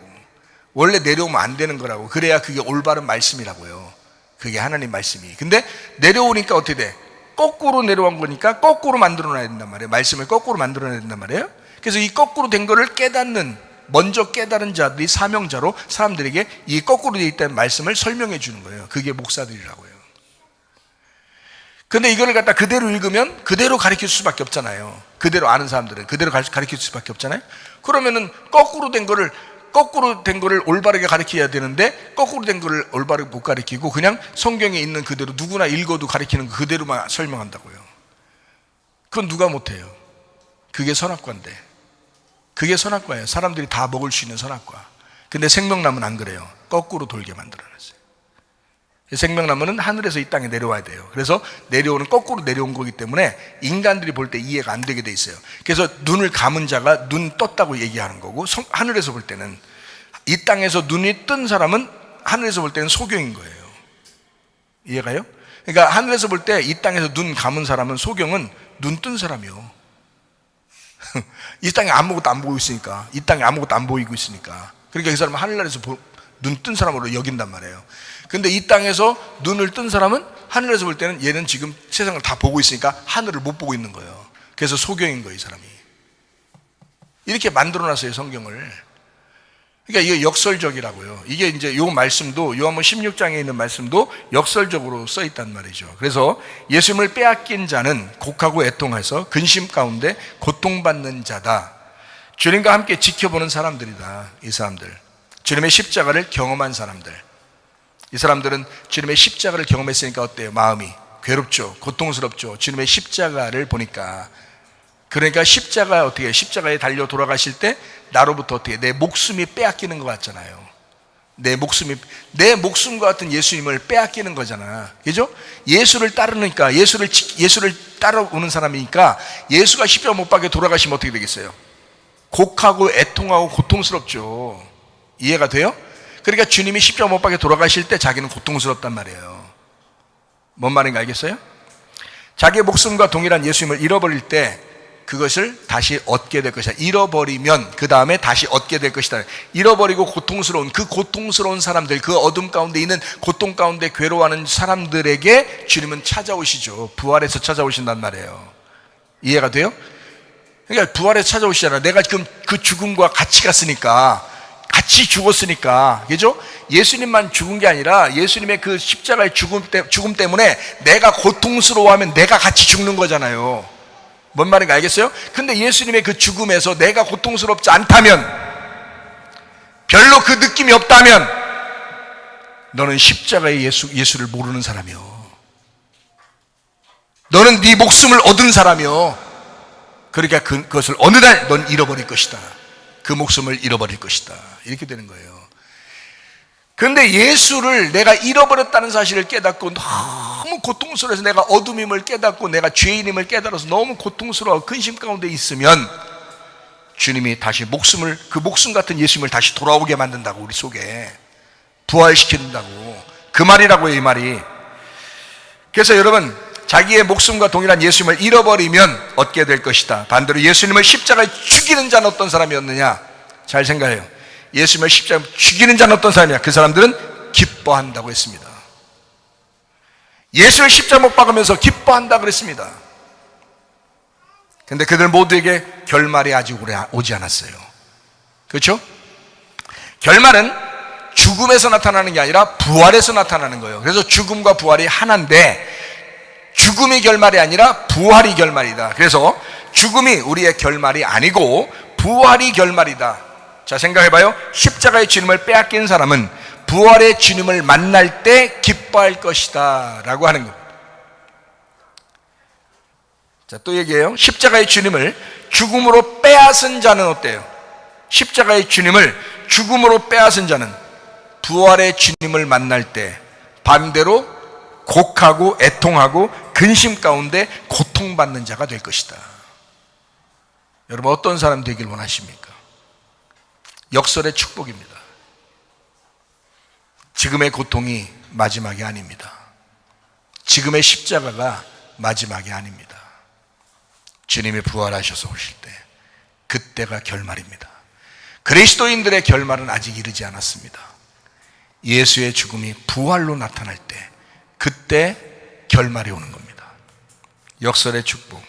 원래 내려오면 안 되는 거라고. 그래야 그게 올바른 말씀이라고요. 그게 하나님 말씀이. 근데 내려오니까 어떻게 돼? 거꾸로 내려온 거니까 거꾸로 만들어놔야 된단 말이에요. 말씀을 거꾸로 만들어놔야 된단 말이에요. 그래서 이 거꾸로 된 거를 먼저 깨달은 자들이 사명자로 사람들에게 이 거꾸로 되어 있다는 말씀을 설명해 주는 거예요. 그게 목사들이라고요. 근데 이거를 갖다 그대로 읽으면 그대로 가르칠 수밖에 없잖아요. 그대로 아는 사람들은 그대로 가르칠 수밖에 없잖아요. 그러면은 거꾸로 된 거를 올바르게 가르쳐야 되는데 거꾸로 된 거를 올바르게 못 가르치고 그냥 성경에 있는 그대로 누구나 읽어도 가르치는 거 그대로만 설명한다고요. 그건 누가 못해요? 그게 선악과인데. 그게 선악과예요. 사람들이 다 먹을 수 있는 선악과. 근데 생명나무는 안 그래요. 거꾸로 돌게 만들어놨어요. 생명나무는 하늘에서 이 땅에 내려와야 돼요. 그래서 내려오는, 거꾸로 내려온 거기 때문에 인간들이 볼 때 이해가 안 되게 돼 있어요. 그래서 눈을 감은 자가 눈 떴다고 얘기하는 거고, 하늘에서 볼 때는, 이 땅에서 눈이 뜬 사람은 하늘에서 볼 때는 소경인 거예요. 이해가요? 그러니까 하늘에서 볼 때 이 땅에서 눈 감은 사람은, 소경은 눈 뜬 사람이요. 이 땅에 아무것도 안 보고 있으니까, 이 땅에 아무것도 안 보이고 있으니까. 그러니까 이 사람은 하늘나라에서 눈 뜬 사람으로 여긴단 말이에요. 근데 이 땅에서 눈을 뜬 사람은 하늘에서 볼 때는 얘는 지금 세상을 다 보고 있으니까 하늘을 못 보고 있는 거예요. 그래서 소경인 거예요, 이 사람이. 이렇게 만들어놨어요, 성경을. 그러니까 이게 역설적이라고요. 이게 이제 요 말씀도, 요한복음 16장에 있는 말씀도 역설적으로 써 있단 말이죠. 그래서 예수님을 빼앗긴 자는 곡하고 애통해서 근심 가운데 고통받는 자다. 주님과 함께 지켜보는 사람들이다. 이 사람들, 주님의 십자가를 경험한 사람들. 이 사람들은 주님의 십자가를 경험했으니까 어때요? 마음이 괴롭죠, 고통스럽죠. 주님의 십자가를 보니까. 그러니까 십자가, 어떻게, 십자가에 달려 돌아가실 때 나로부터 어떻게, 내 목숨이 빼앗기는 것 같잖아요. 내 목숨과 같은 예수님을 빼앗기는 거잖아. 그죠? 예수를 따르니까, 예수를 따라오는 사람이니까, 예수가 십자가 못 박혀 돌아가시면 어떻게 되겠어요? 곡하고 애통하고 고통스럽죠. 이해가 돼요? 그러니까 주님이 십자가 못 박혀 돌아가실 때 자기는 고통스럽단 말이에요. 뭔 말인가 알겠어요? 자기의 목숨과 동일한 예수님을 잃어버릴 때 그것을 다시 얻게 될 것이다. 잃어버리면 그 다음에 다시 얻게 될 것이다. 잃어버리고 고통스러운, 그 고통스러운 사람들, 그 어둠 가운데 있는, 고통 가운데 괴로워하는 사람들에게 주님은 찾아오시죠. 부활해서 찾아오신단 말이에요. 이해가 돼요? 그러니까 부활해서 찾아오시잖아. 내가 지금 그 죽음과 같이 갔으니까, 같이 죽었으니까. 그죠? 예수님만 죽은 게 아니라 예수님의 그 십자가의 죽음 때문에 내가 고통스러워하면 내가 같이 죽는 거잖아요. 뭔 말인가 알겠어요? 근데 예수님의 그 죽음에서 내가 고통스럽지 않다면, 별로 그 느낌이 없다면, 너는 십자가의 예수를 모르는 사람이요. 너는 네 목숨을 얻은 사람이요. 그러니까 그것을 어느 날 넌 잃어버릴 것이다. 그 목숨을 잃어버릴 것이다. 이렇게 되는 거예요. 그런데 예수를 내가 잃어버렸다는 사실을 깨닫고 너무 고통스러워서, 내가 어둠임을 깨닫고 내가 죄인임을 깨달아서 너무 고통스러워 근심 가운데 있으면 주님이 다시 그 목숨 같은 예수님을 다시 돌아오게 만든다고, 우리 속에 부활시킨다고. 그 말이라고요, 이 말이. 그래서 여러분, 자기의 목숨과 동일한 예수님을 잃어버리면 얻게 될 것이다. 반대로 예수님을 십자가에 죽이는 자는 어떤 사람이었느냐? 잘 생각해요. 예수님을 십자가에 죽이는 자는 어떤 사람이냐? 그 사람들은 기뻐한다고 했습니다. 예수를 십자가 못 박으면서 기뻐한다 그랬습니다. 근데 그들 모두에게 결말이 아직 오지 않았어요. 그렇죠? 결말은 죽음에서 나타나는 게 아니라 부활에서 나타나는 거예요. 그래서 죽음과 부활이 하나인데, 죽음이 결말이 아니라 부활이 결말이다. 그래서 죽음이 우리의 결말이 아니고 부활이 결말이다. 자, 생각해봐요. 십자가의 주님을 빼앗긴 사람은 부활의 주님을 만날 때 기뻐할 것이다 라고 하는 겁니다. 자, 또 얘기해요. 십자가의 주님을 죽음으로 빼앗은 자는 어때요? 십자가의 주님을 죽음으로 빼앗은 자는 부활의 주님을 만날 때 반대로 곡하고 애통하고 근심 가운데 고통받는 자가 될 것이다. 여러분, 어떤 사람 되길 원하십니까? 역설의 축복입니다. 지금의 고통이 마지막이 아닙니다. 지금의 십자가가 마지막이 아닙니다. 주님이 부활하셔서 오실 때, 그때가 결말입니다. 그리스도인들의 결말은 아직 이르지 않았습니다. 예수의 죽음이 부활로 나타날 때, 그때 결말이 오는 겁니다. 역설의 축복.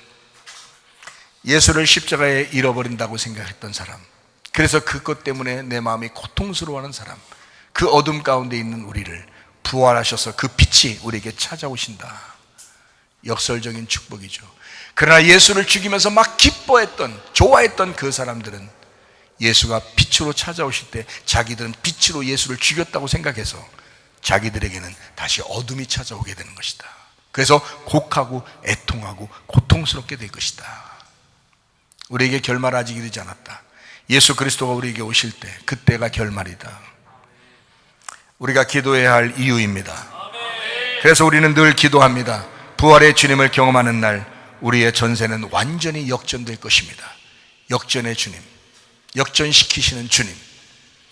예수를 십자가에 잃어버린다고 생각했던 사람, 그래서 그것 때문에 내 마음이 고통스러워하는 사람, 그 어둠 가운데 있는 우리를 부활하셔서 그 빛이 우리에게 찾아오신다. 역설적인 축복이죠. 그러나 예수를 죽이면서 막 기뻐했던, 좋아했던 그 사람들은 예수가 빛으로 찾아오실 때 자기들은 빛으로 예수를 죽였다고 생각해서 자기들에게는 다시 어둠이 찾아오게 되는 것이다. 그래서 곡하고 애통하고 고통스럽게 될 것이다. 우리에게 결말 아직 이르지 않았다. 예수 그리스도가 우리에게 오실 때 그때가 결말이다. 우리가 기도해야 할 이유입니다. 그래서 우리는 늘 기도합니다. 부활의 주님을 경험하는 날 우리의 전세는 완전히 역전될 것입니다. 역전의 주님, 역전시키시는 주님,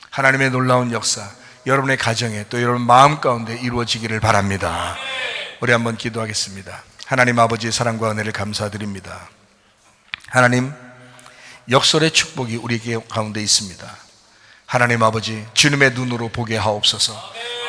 하나님의 놀라운 역사 여러분의 가정에 또 여러분 마음 가운데 이루어지기를 바랍니다. 우리 한번 기도하겠습니다. 하나님 아버지의 사랑과 은혜를 감사드립니다. 하나님, 역설의 축복이 우리 가운데 있습니다. 하나님 아버지, 주님의 눈으로 보게 하옵소서.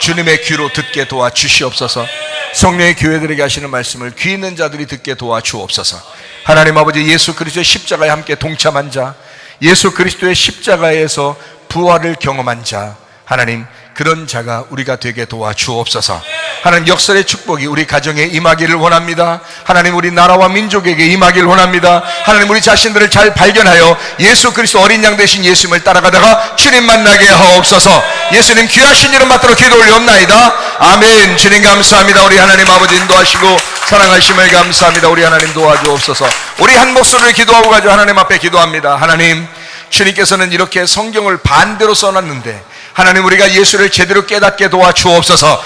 주님의 귀로 듣게 도와주시옵소서. 성령의 교회들에게 하시는 말씀을 귀 있는 자들이 듣게 도와주옵소서. 하나님 아버지, 예수 그리스도의 십자가에 함께 동참한 자, 예수 그리스도의 십자가에서 부활을 경험한 자, 하나님 그런 자가 우리가 되게 도와주옵소서. 하나님, 역설의 축복이 우리 가정에 임하기를 원합니다. 하나님, 우리 나라와 민족에게 임하기를 원합니다. 하나님, 우리 자신들을 잘 발견하여 예수 그리스도 어린 양 되신 예수님을 따라가다가 주님 만나게 하옵소서. 예수님 귀하신 이름 받들어 기도 올리옵나이다. 아멘. 주님 감사합니다. 우리 하나님 아버지 인도하시고 사랑하심을 감사합니다. 우리 하나님 도와주옵소서. 우리 한 목소리를 기도하고 가지고 하나님 앞에 기도합니다. 하나님, 주님께서는 이렇게 성경을 반대로 써놨는데 하나님, 우리가 예수를 제대로 깨닫게 도와주옵소서.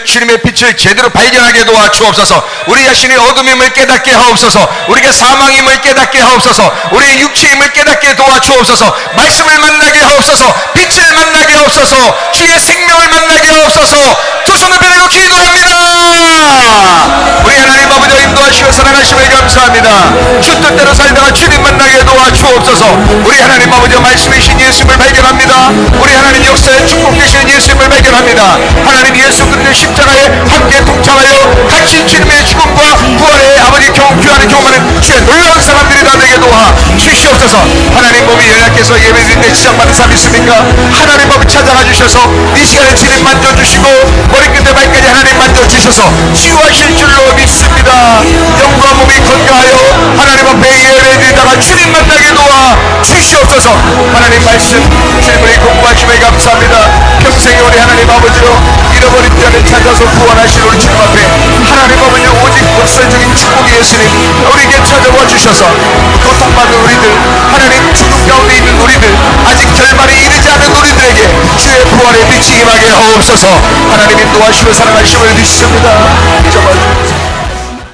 주님의 빛을 제대로 발견하게 도와주옵소서. 우리 자신의 어둠임을 깨닫게 하옵소서. 우리가 사망임을 깨닫게 하옵소서. 우리의 육체임을 깨닫게 도와주옵소서. 말씀을 만나게 하옵소서. 빛을 만나게 하옵소서. 주의 생명을 만나게 하옵소서. 두 손을 펴고 기도합니다. 우리 하나님 아버지 인도하시고 사랑하심을 감사합니다. 주 뜻대로 살다가 주님 만나게 도와주옵소서. 우리 하나님 아버지 말씀이신 예수님을 발견합니다. 우리 하나님 역사의 축복 되시는 예수님을 발견합니다. 하나님, 예수 그리스도의 십자가에 함께 동참하여 같이 주님의 죽음과 부활의 아버지 귀환을 경험하는 주의 놀라운 사람들이 다 되게 도와 주시옵소서. 하나님, 몸이 연약해서 예배드릴 때 지장받은 사람 있습니까? 하나님 몸을 찾아가 주셔서 이 시간에 주님 만져주시고 머리끝에 발까지 하나님 만져주셔서 치유하실 줄로 믿습니다. 영과 몸이 건강하여 하나님 앞에 예배드리다가 주님 만나게 도와 주시옵소서. 하나님 말씀 주님을 공부하심에 감사합니다. 평생에 우리 하나님 아버지로 잃어버린 자를 찾아서 구원하실 우리 주님 앞에 하나님 아버지 오직 역설적인 축복의 예수님 우리에게 찾아와 주셔서 고통받는 우리들, 하나님 죽음 가운데 있는 우리들, 아직 결말이 이르지 않은 우리들에게 주의 부활의 빛이 임하게 하옵소서. 하나님 인도하시고 사랑하심을 믿습니다.